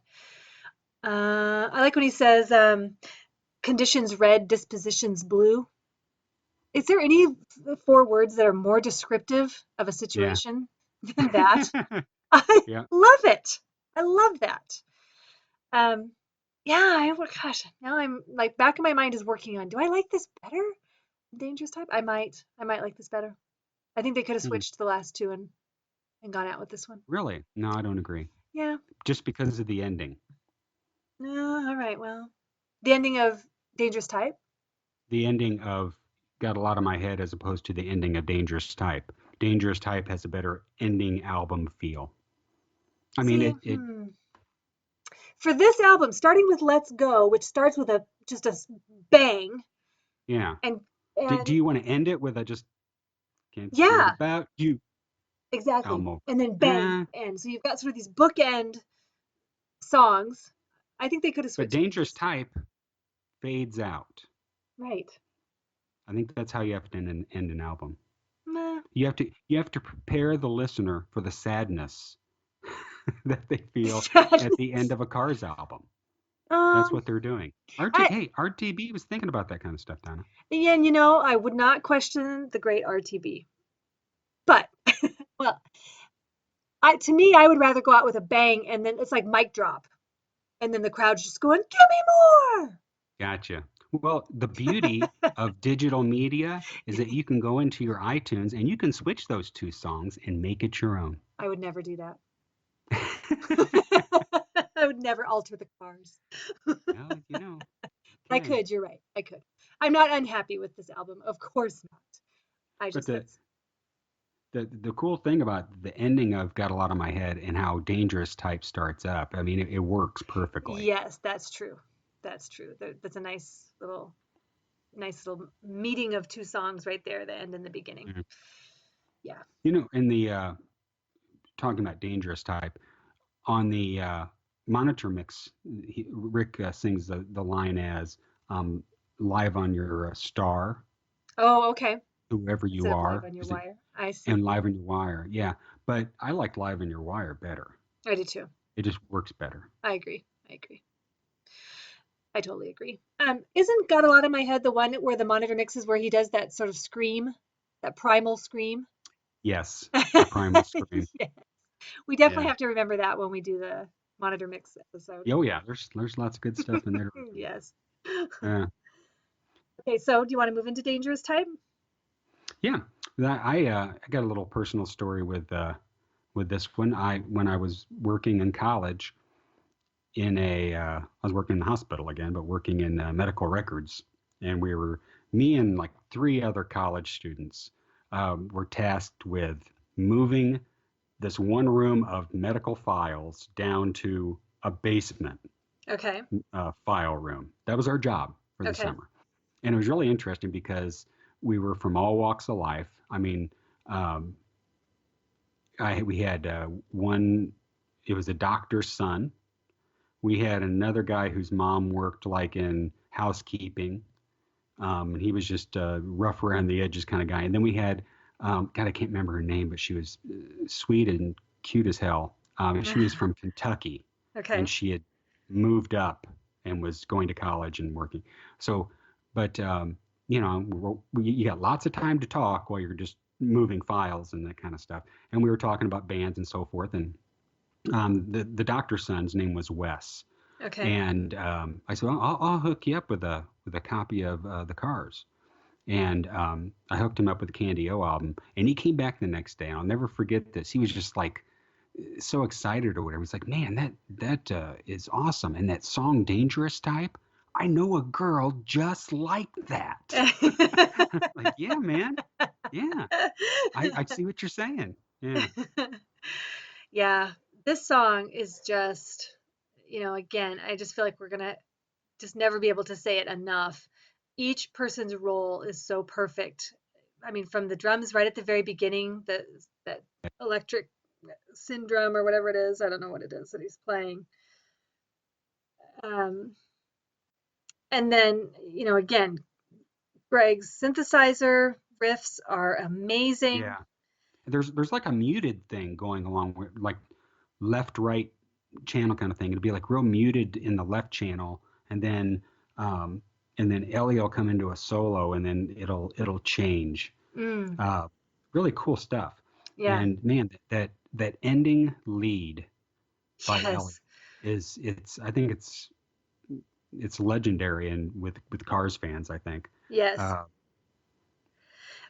I like when he says, conditions red, dispositions blue. Is there any four words that are more descriptive of a Yeah. situation than that? I Yeah. love it. I love that. Um, yeah, gosh, now I'm like back of my mind is working on, do I like this better? Dangerous Type? I might like this better. I think they could have Hmm. switched the last two and gone out with this one. Really? No, I don't agree. Yeah. Just because of the ending. No, all right, well. The ending of Dangerous Type? The ending of Got a Lot of My Head as opposed to the ending of Dangerous Type. Dangerous Type has a better ending album feel. I mean, See, it for this album, starting with Let's Go, which starts with just a bang, yeah. and Do and you want to end it with a just can't forget yeah, about you exactly, album? and then bang, Eh, end. So you've got sort of these bookend songs. I think they could have but switched Dangerous these. Type fades out. Right. I think that's how you have to end an album. Meh. You have to prepare the listener for the sadness that they feel at the end Sadness. of a Cars album. That's Um, what they're doing. I Hey, RTB was thinking about that kind of stuff, Donna. yeah, and I would not question the great RTB, but well, to me, I would rather go out with a bang, and then it's like mic drop, and then the crowd's just going, "Give me Gotcha. Well, the beauty of digital media is that you can go into your iTunes and you can switch those two songs and make it your own. more." I would never do that. I would never alter the cars. Well, I okay. could, you're right. I could. I'm not unhappy with this album. Of course not. I But just that's the cool thing about the ending of Got a Lot on My Head and how Dangerous Type starts up, I mean, it works perfectly. yes, that's true. That's true. That's a nice little meeting of two songs right there, the end and the beginning. Mhm. Yeah. In the talking about Dangerous Type, on the monitor mix, Rick sings the line as um, live on your star, Oh, okay. whoever you Instead of live are, on your wire. I see. and live on your wire. Yeah, but I like live on your wire better. I do too. It just works better. I agree. I agree. I totally agree. Isn't Got a Lot in My Head the one where the monitor mixes where he does that sort of scream, that primal scream? Yes, the primal scream. Yeah. We definitely Yeah. have to remember that when we do the monitor mix episode. Oh yeah, there's lots of good stuff in there. Yes. Uh, Okay, so do you want to move into dangerous type? yeah, I got a little personal story with this one. When I was working in college I was working in the hospital again, but working in medical records, and me and like three other college students were tasked with moving this one room of medical files down to a basement Okay. file room. That was our job for the Okay. summer. And it was really interesting because we were from all walks of life. I mean, um, we had one, it was a doctor's son. We had another guy whose mom worked like in housekeeping. And he was just a rough around the edges kind of guy. And then we had, God, I can't remember her name, but she was sweet and cute as hell. She was from Kentucky, and Okay. she had moved up and was going to college and working. So, but you got lots of time to talk while you're just moving files and that kind of stuff. And we were talking about bands and so forth. And the doctor's son's name was Wes. Okay. And I said, well, I'll hook you up with a copy of the Cars. And I hooked him up with the Candy O album. And he came back the next day. And I'll never forget this. He was just like so excited or whatever. He's like, man, that is awesome. And that song, Dangerous Type, I know a girl just like that. Like, yeah, man. Yeah. I see what you're saying. Yeah. Yeah, this song is just, again, I just feel like we're gonna just never be able to say it enough. Each person's role is so perfect. I mean, from the drums right at the very beginning, that electric syndrome or whatever it is, I don't know what it is that he's playing. Um, and then, again, Greg's synthesizer riffs are amazing. Yeah. There's like a muted thing going along with like left right channel kind of thing. It'll be like real muted in the left channel, and then um, Ellie will come into a solo, and then it'll change. Mm, Uh, Really cool stuff. yeah. And man, that ending lead by Ellie Yes. it's I think it's legendary and with Cars fans, I think. Yes. Uh,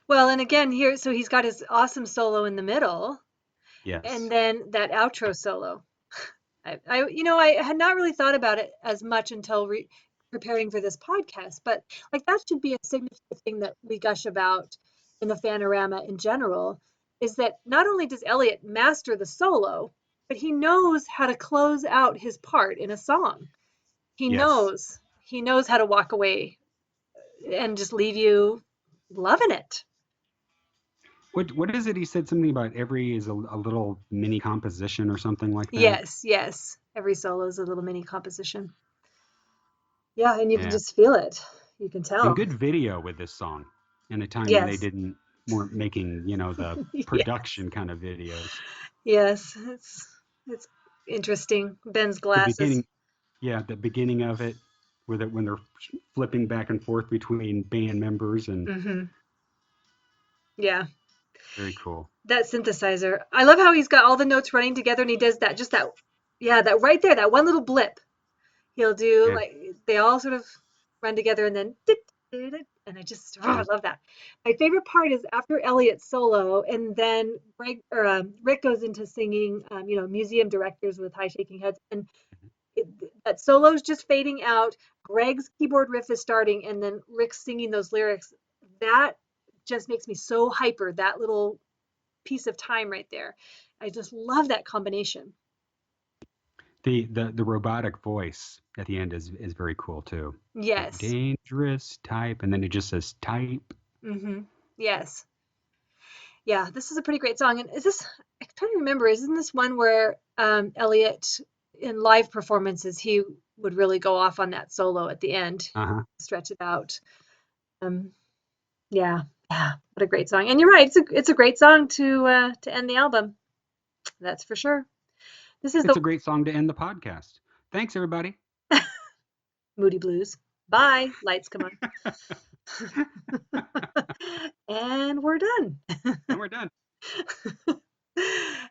Well, and again here, so he's got his awesome solo in the middle, and yes. then that outro solo. I had not really thought about it as much until preparing for this podcast, but like that should be a significant thing that we gush about in the Fanorama in general, is that not only does Elliot master the solo, but he knows how to close out his part in a song. He Yes. knows he knows how to walk away and just leave you loving it. What is it? He said something about every is a little mini composition or something like that. Yes, yes. Every solo is a little mini composition. Yeah, and you can Yeah. just feel it. You can And tell. good video with this song in a time when they Yes. weren't making, the Yes. production kind of videos. Yes. It's interesting. Ben's The glasses. beginning, yeah, the beginning of it, when they're flipping back and forth between band members, and Hmm. Yeah. very cool. That synthesizer. I love how he's got all the notes running together and he does that, just that, yeah, that right there, that one little blip. He'll do Yeah. like they all sort of run together and then and I Yeah. love that. My favorite part is after Elliot's solo and then Rick goes into singing, museum directors with high shaking heads, and it, that solo's just fading out. Greg's keyboard riff is starting, and then Rick's singing those lyrics. That just makes me so hyper. That little piece of time right there. I just love that combination. The robotic voice at the end is very cool too. The Yes. dangerous type, and then it just says type. Hmm. Yes. Yeah, this is a pretty great song. And is this, I'm trying to remember, isn't this one where Elliot in live performances, he would really go off on that solo at the end, Uh-huh. stretch it out. Um, yeah, yeah, what a great song. And you're right, it's a great song to end the album. That's for sure. This is It's the a great song to end the podcast. Thanks, everybody. Moody Blues. Bye. Lights come on. And we're done. And we're done.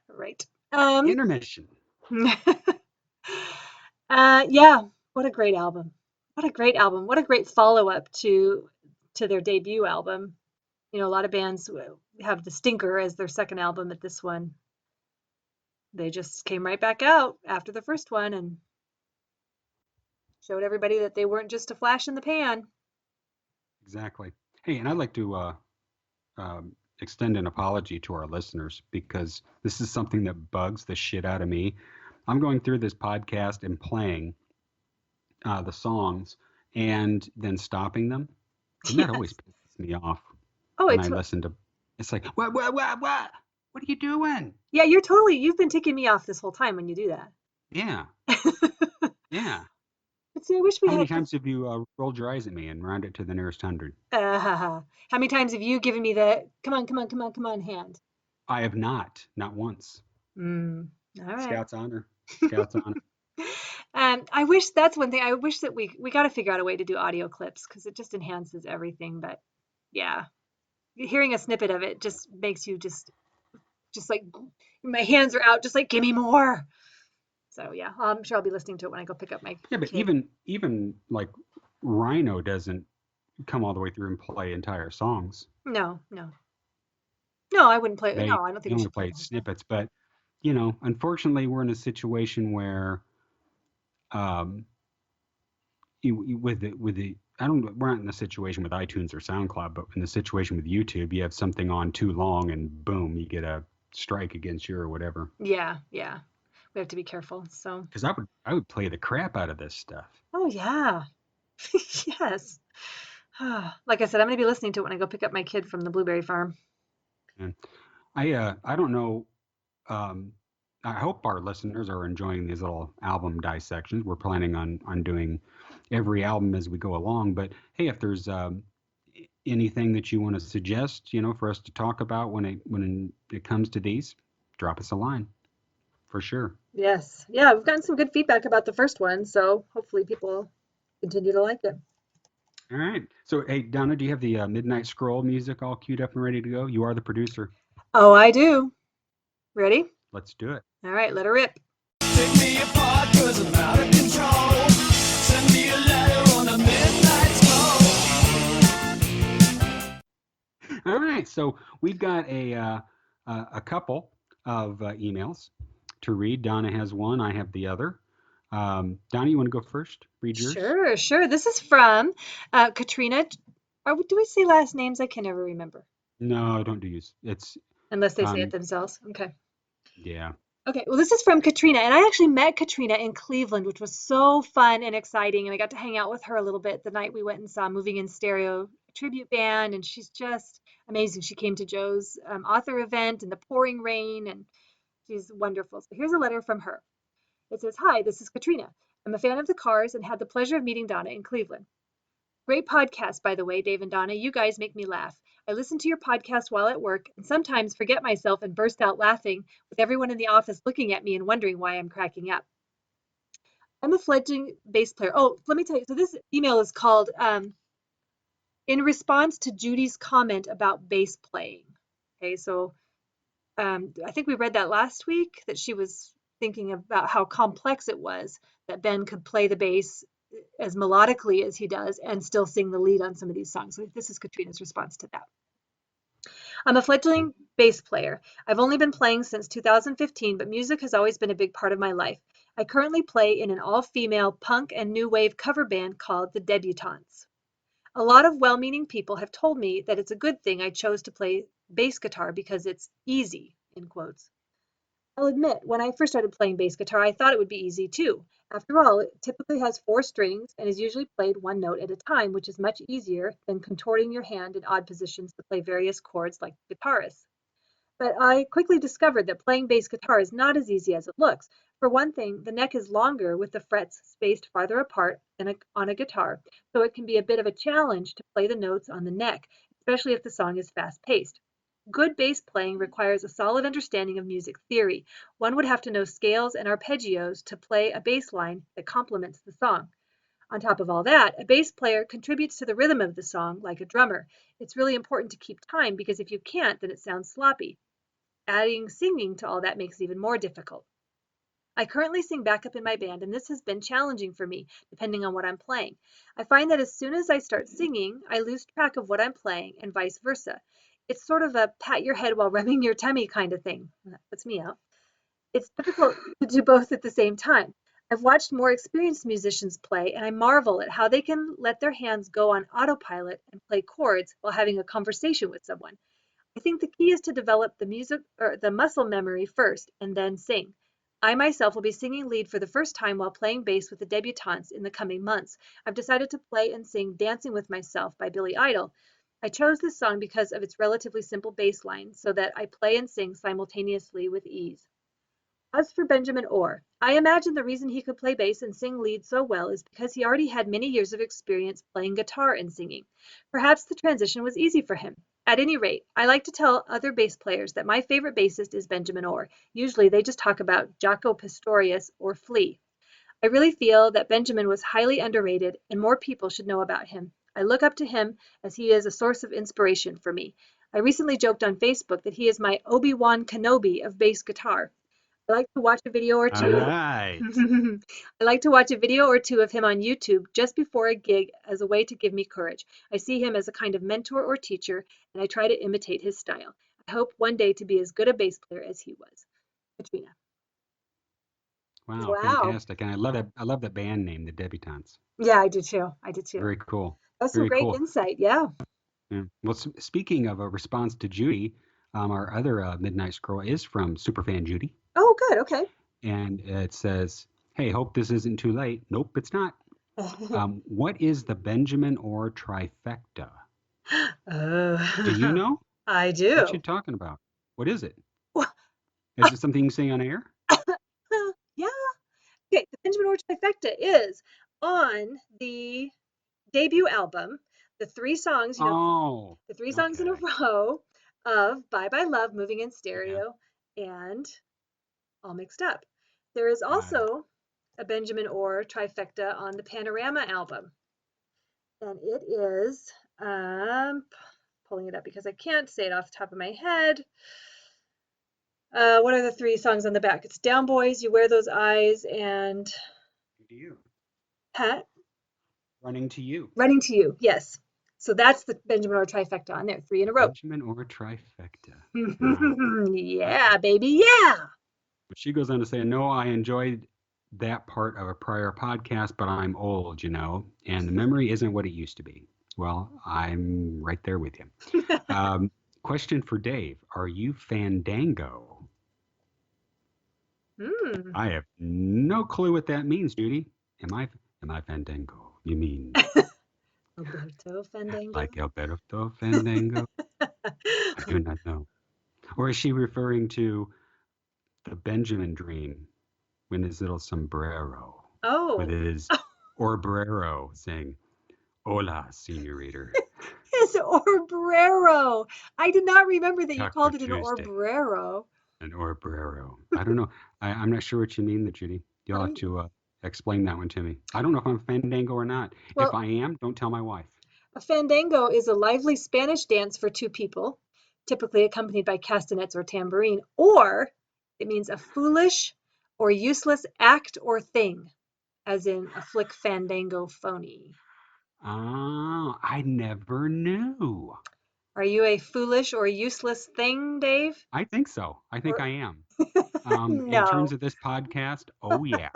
Right. Intermission. Yeah, what a great album. What a great album. What a great follow-up to their debut album. You know, a lot of bands have The Stinker as their second album, at this one they just came right back out after the first one and showed everybody that they weren't just a flash in the pan. Exactly. Hey, and I'd like to extend an apology to our listeners because this is something that bugs the shit out of me. I'm going through this podcast and playing the songs and then stopping them, and that always Yes. pisses me off Oh, when I it's listen to. It's like, what are you doing? yeah, you've been ticking me off this whole time when you do that. Yeah, yeah. But see, I wish we How many had. times have you rolled your eyes at me and round it to the nearest hundred? How many times have you given me the come on, come on, come on, come on hand? I have not once. Mm, all right. Scout's honor. Scout's honor. I wish that's one thing. I wish that we got to figure out a way to do audio clips because it just enhances everything. But yeah, hearing a snippet of it just makes you just like my hands are out, just like give me more. So yeah, I'm sure I'll be listening to it when I go pick up my Yeah, but kid. even like Rhino doesn't come all the way through and play entire songs. No, no, no. I wouldn't play. They No, I don't they think we only should play play the whole song. snippets, but unfortunately, we're in a situation where um, with the I don't we're not in the situation with iTunes or SoundCloud, but in the situation with YouTube, you have something on too long, and boom, you get a strike against you or whatever. Yeah, yeah. We have to be careful. So, Because I would play the crap out of this stuff. oh yeah, yes. Like I said, I'm gonna be listening to it when I go pick up my kid from the blueberry farm. And I don't know. Um, I hope our listeners are enjoying these little album dissections. We're planning on doing every album as we go along. But hey, if there's anything that you want to suggest, for us to talk about when it comes to these, drop us a line for sure. Yes. Yeah, we've gotten some good feedback about the first one, so hopefully people continue to like it. All right. So hey, Donna, do you have the Midnight Scroll music all queued up and ready to go? You are the producer. Oh, I do. Ready? Let's do it. All right, let her rip. Take me apart 'cause I'm out of control. Send me a letter on the midnight scroll. All right, so we've got a couple of emails to read. Donna has one, I have the other. Donna, you want to go first? Read yours? Sure. This is from Katrina. Or do we say last names? I can never remember No, don't do use. It's unless they say it um, themselves. Okay. yeah. Okay, well, this is from Katrina, and I actually met Katrina in Cleveland, which was so fun and exciting. And I got to hang out with her a little bit the night we went and saw Moving in Stereo tribute band, and she's just amazing. She came to Joe's author event in the pouring rain, and she's wonderful. So here's a letter from her. It says, "Hi, this is Katrina. I'm a fan of the Cars and had the pleasure of meeting Donna in Cleveland. Great podcast, by the way, Dave and Donna. You guys make me laugh. I listen to your podcast while at work and sometimes forget myself and burst out laughing with everyone in the office looking at me and wondering why I'm cracking up. I'm a fledgling bass player." Oh, let me tell you. So this email is called in response to Judy's comment about bass playing. Okay, so I think we read that last week that she was thinking about how complex it was that Ben could play the bass as melodically as he does and still sing the lead on some of these songs. So this is Katrina's response to that. "I'm a fledgling bass player. I've only been playing since 2015, but music has always been a big part of my life. I currently play in an all-female punk and new wave cover band called the Debutantes. A lot of well-meaning people have told me that it's a good thing I chose to play bass guitar because it's easy, in quotes. I'll admit, when I first started playing bass guitar, I thought it would be easy too. After all, it typically has 4 strings and is usually played one note at a time, which is much easier than contorting your hand in odd positions to play various chords like guitarists. But I quickly discovered that playing bass guitar is not as easy as it looks. For one thing, the neck is longer with the frets spaced farther apart than on a guitar, so it can be a bit of a challenge to play the notes on the neck, especially if the song is fast-paced. Good bass playing requires a solid understanding of music theory. One would have to know scales and arpeggios to play a bass line that complements the song. On top of all that, a bass player contributes to the rhythm of the song like a drummer. It's really important to keep time because if you can't, then it sounds sloppy. Adding singing to all that makes it even more difficult. I currently sing backup in my band, and this has been challenging for me, depending on what I'm playing. I find that as soon as I start singing, I lose track of what I'm playing, and vice versa. It's sort of a pat your head while rubbing your tummy kind of thing. That puts me out. It's difficult to do both at the same time. I've watched more experienced musicians play, and I marvel at how they can let their hands go on autopilot and play chords while having a conversation with someone. I think the key is to develop the music or the muscle memory first and then sing. I myself will be singing lead for the first time while playing bass with the debutantes in the coming months. I've decided to play and sing Dancing with Myself by Billy Idol. I chose this song because of its relatively simple bass line so that I play and sing simultaneously with ease. As for Benjamin Orr, I imagine the reason he could play bass and sing lead so well is because he already had many years of experience playing guitar and singing. Perhaps the transition was easy for him. At any rate, I like to tell other bass players that my favorite bassist is Benjamin Orr. Usually they just talk about Jaco Pastorius or Flea. I really feel that Benjamin was highly underrated and more people should know about him. I look up to him as he is a source of inspiration for me. I recently joked on Facebook that he is my Obi-Wan Kenobi of bass guitar. I like to watch a video or All two. right. I like to watch a video or two of him on YouTube just before a gig as a way to give me courage. I see him as a kind of mentor or teacher, and I try to imitate his style. I hope one day to be as good a bass player as he was. Katrina. Wow, Wow. fantastic. And I love that. I love the band name, the Debutantes. Yeah, I did too. I did too. Very cool. That's some Very great cool. insight. Yeah. Yeah. Well, speaking of a response to Judy, our other Midnight Scroll is from Superfan Judy, Oh, good. Okay. and it says, "Hey, hope this isn't too late." Nope, it's not. What is the Benjamin Orr trifecta? Do you Oh, know? I What you do. talking about? What is it? Well, Is it something you say on air? yeah. Okay. The Benjamin Orr trifecta is on the debut album, the 3 songs, Oh, the 3 songs in a okay. row of Bye Bye Love, Moving in Yeah, Stereo, and All Mixed Up. There is got it. also a Benjamin Orr trifecta on the Panorama album, and it is, pulling it up because I can't say it off the top of my head. What are the 3 songs on the back? It's Down Boys, You Wear Those Eyes, and To you. Pat, Running to you. Running to You. Yes. So that's the Benjamin Orr trifecta on there, 3 in a row. Benjamin Orr trifecta. Wow. Yeah, baby, yeah. But she goes on to say, no, I enjoyed that part of a prior podcast, but I'm old, and the memory isn't what it used to be. Well, I'm right there with you. Question for Dave: Are you Fandango? Hmm. I have no clue what that means, Judy. Am I Fandango? You mean Alberto Fandango? like Alberto Fandango? I do not know. Or is she referring to the Benjamin Dream with his little sombrero, with Oh, his orbrero saying, Hola, senorita. his orbrero. I did not remember that you Taco called it an Tuesday. orbrero. An orbrero. I don't know. I'm not sure what you mean, Judy. You'll have Um, to explain that one to me. I don't know if I'm Fandango or not. If well, I am, don't tell my wife. a fandango is a lively Spanish dance for two people, typically accompanied by castanets or tambourine, or it means a foolish or useless act or thing, as in a flick fandango phony. Ah, I never knew. Are you a foolish or useless thing, Dave? I think so. I think Or I am. In terms no. of this podcast, oh yeah.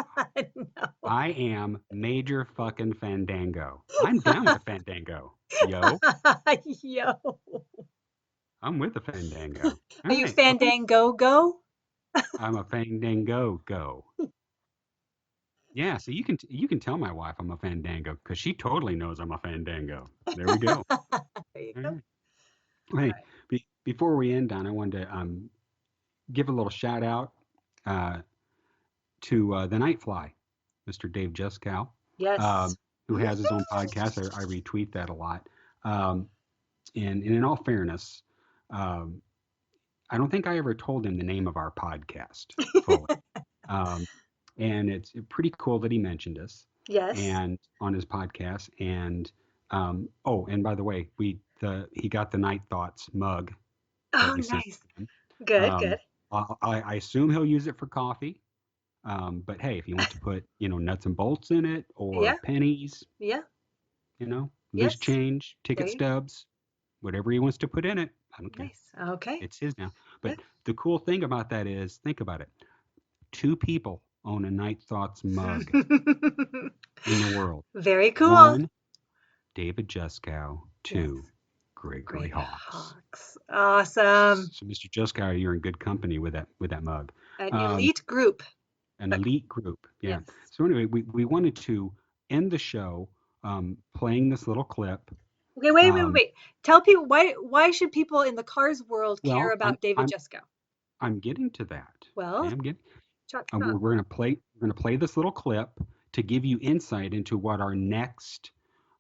No. I am major fucking Fandango. I'm down with the Fandango. Yo, Yo. I'm with the Fandango. All Are you right, okay. fandango go? I'm a Fandango go. Yeah, so you can tell my wife I'm a Fandango because she totally knows I'm a Fandango. There we go. There you All go. right. All Hey, before we end, Don, I wanted to give a little shout out uh, to the Nightfly, Mr. Dave Juskow, Yes. um, who has his own podcast. I retweet that a lot. Um, and in all fairness, um, I don't think I ever told him the name of our podcast fully. Um, and it's pretty cool that he mentioned us Yes. and on his podcast. And oh, and by the way, he got the Night Thoughts mug that Oh, we sent nice. him. Good, Um, good. I assume he'll use it for coffee. But hey, if he wants to put nuts and bolts in it or Yeah, pennies, yeah, loose yes. change, There ticket you go. stubs, whatever he wants to put in it, I don't care. Nice. Okay, It's his now. But good. the cool thing about that is, think about it. Two people own a Night Thoughts mug in the world. Very cool. One, David Juskow. Yes. Two, Gregory Great Hawks. Hawks. Awesome. So, Mr. Juskow, you're in good company with that mug. An Um, elite group. an But elite group. Yeah. yes. So anyway, we wanted to end the show playing this little clip. Okay, wait, wait, wait, Um, wait. Tell people why should people in the Cars world care well, I'm about David I'm Juskow? I'm getting to that. Okay, Well, I'm getting. chop We're, chop. we're gonna play. We're gonna play this little clip to give you insight into what our next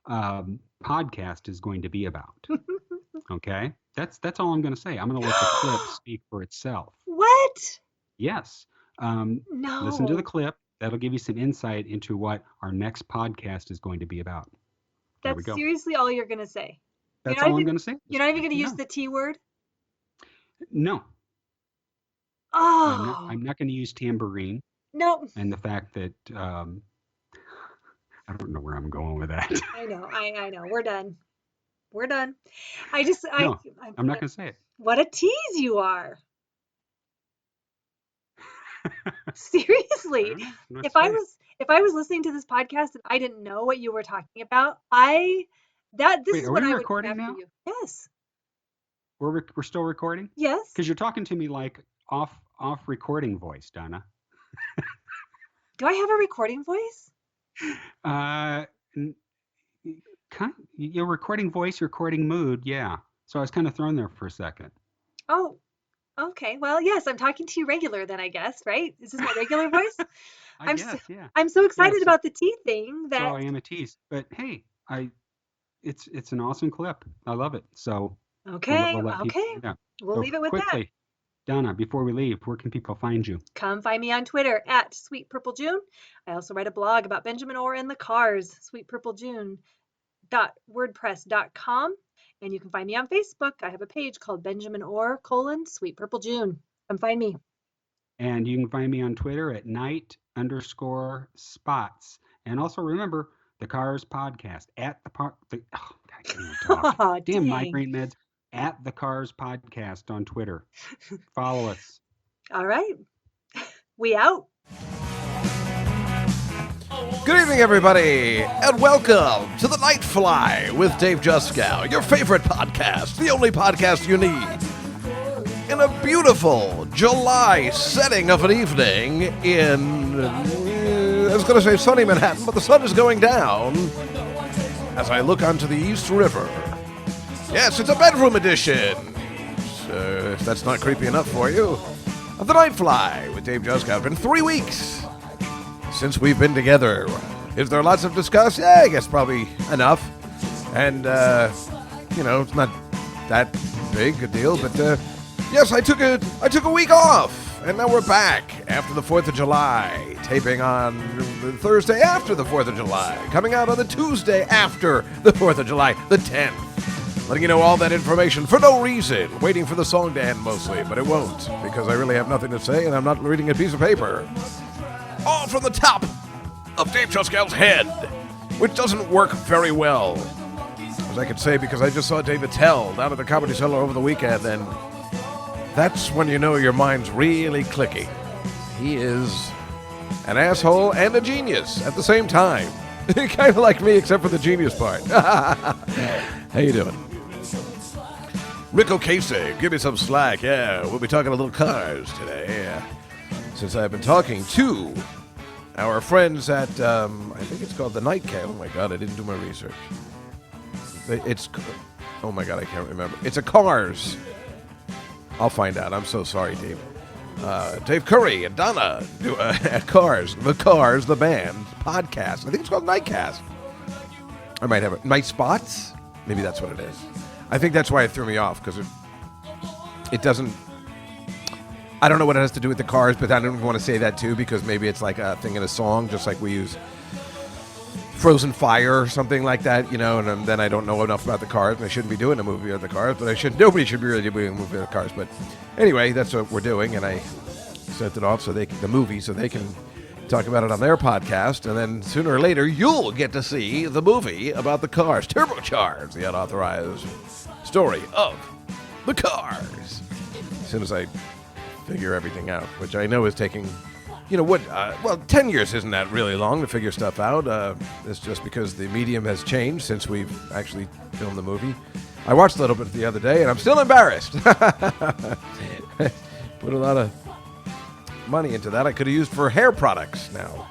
podcast is going to be about. Okay, that's all I'm gonna say. I'm gonna let the clip speak for itself. What? Yes. Um, Listen to the No. clip. That'll give you some insight into what our next podcast is going to be about. There we That's go. seriously all you're gonna say. You're That's not all I'm even going to say at this you're not even point. gonna use No, the T word? no, I'm not. Oh, I'm not going to use tambourine no. and the fact that I don't know where I'm going with that. I know. I know. We're done. We're done. I just No, I'm not I going to say it. what a tease you are. Seriously. I don't know. I'm not If to I say it. was if I was listening to this podcast and I didn't know what you were talking about, I that this Wait, is are what we I would recording have for now? you. Yes. We're still recording? Yes. Because you're talking to me like off recording voice, Donna. Do I have a recording voice? Uh, n- your recording voice, recording mood, yeah. So I was kind of thrown there for a second. Oh, okay. Well, yes, I'm talking to you regular then, I guess, right? Is this my regular voice? I I'm so, guess, yeah, I'm so yeah. excited So about the tea thing so that I am a tease, but hey, it's an awesome clip. I love it. So okay, we'll let people okay. find out. We'll So leave it with that. quickly, Donna, before we leave, where can people find you? Come find me on Twitter at Sweet Purple June. I also write a blog about Benjamin Orr and the Cars, sweetpurpljune.wordpress.com. And you can find me on Facebook. I have a page called Benjamin Orr, Sweet Purple June. Come find me. And you can find me on Twitter at night_spots. And also remember the Cars Podcast at the park. Oh, I can't even talk. Oh, Damn dang. migraine meds at the Cars Podcast on Twitter. Follow us. All right. We out. Good evening, everybody, and welcome to the Night Fly with Dave Juskow, your favorite podcast, the only podcast you need. In a beautiful July setting of an evening in, I was going to say sunny Manhattan, but the sun is going down as I look onto the East River. Yes, it's a bedroom edition, so if that's not creepy enough for you, of the Night Fly with Dave Juskow. It's been 3 weeks since we've been together. Is there lots of discuss? Yeah, I guess probably enough. And, it's not that big a deal, but, yes, I took a week off, and now we're back after the 4th of July, taping on the Thursday after the 4th of July, coming out on the Tuesday after the 4th of July, the 10th. Letting you know all that information for no reason, waiting for the song to end mostly, but it won't, because I really have nothing to say, and I'm not reading a piece of paper. All from the top of Dave Juskow's head, which doesn't work very well, as I could say, because I just saw Dave Attell down at the Comedy Cellar over the weekend, and that's when you know your mind's really clicking. He is an asshole and a genius at the same time. Kind of like me, except for the genius part. How you doing? Rick O'Casey, give me some slack. Yeah, we'll be talking a little cars today. Since I've been talking to our friends at, I think it's called the NiGHT. Oh my God, I didn't do my research. Oh my God, I can't remember. It's a Cars. I'll find out. I'm so sorry, Dave. Dave Curry and Donna do at Cars. The Cars, the band, podcast. I think it's called NiGHT. I might have it. Night Spots? Maybe that's what it is. I think that's why it threw me off, because it doesn't... I don't know what it has to do with the Cars, but I don't want to say that too, because maybe it's like a thing in a song, just like we use Frozen Fire or something like that, and then I don't know enough about the Cars, and I shouldn't be doing a movie of the Cars, but nobody should be really doing a movie of the Cars, but anyway, that's what we're doing, and I sent it off so they can talk about it on their podcast, and then sooner or later, you'll get to see the movie about the Cars, Turbocharged, the unauthorized story of the Cars. As soon as I figure everything out, which I know is taking, 10 years isn't that really long to figure stuff out. It's just because the medium has changed since we've actually filmed the movie. I watched a little bit the other day, and I'm still embarrassed. Put a lot of money into that I could have used for hair products now.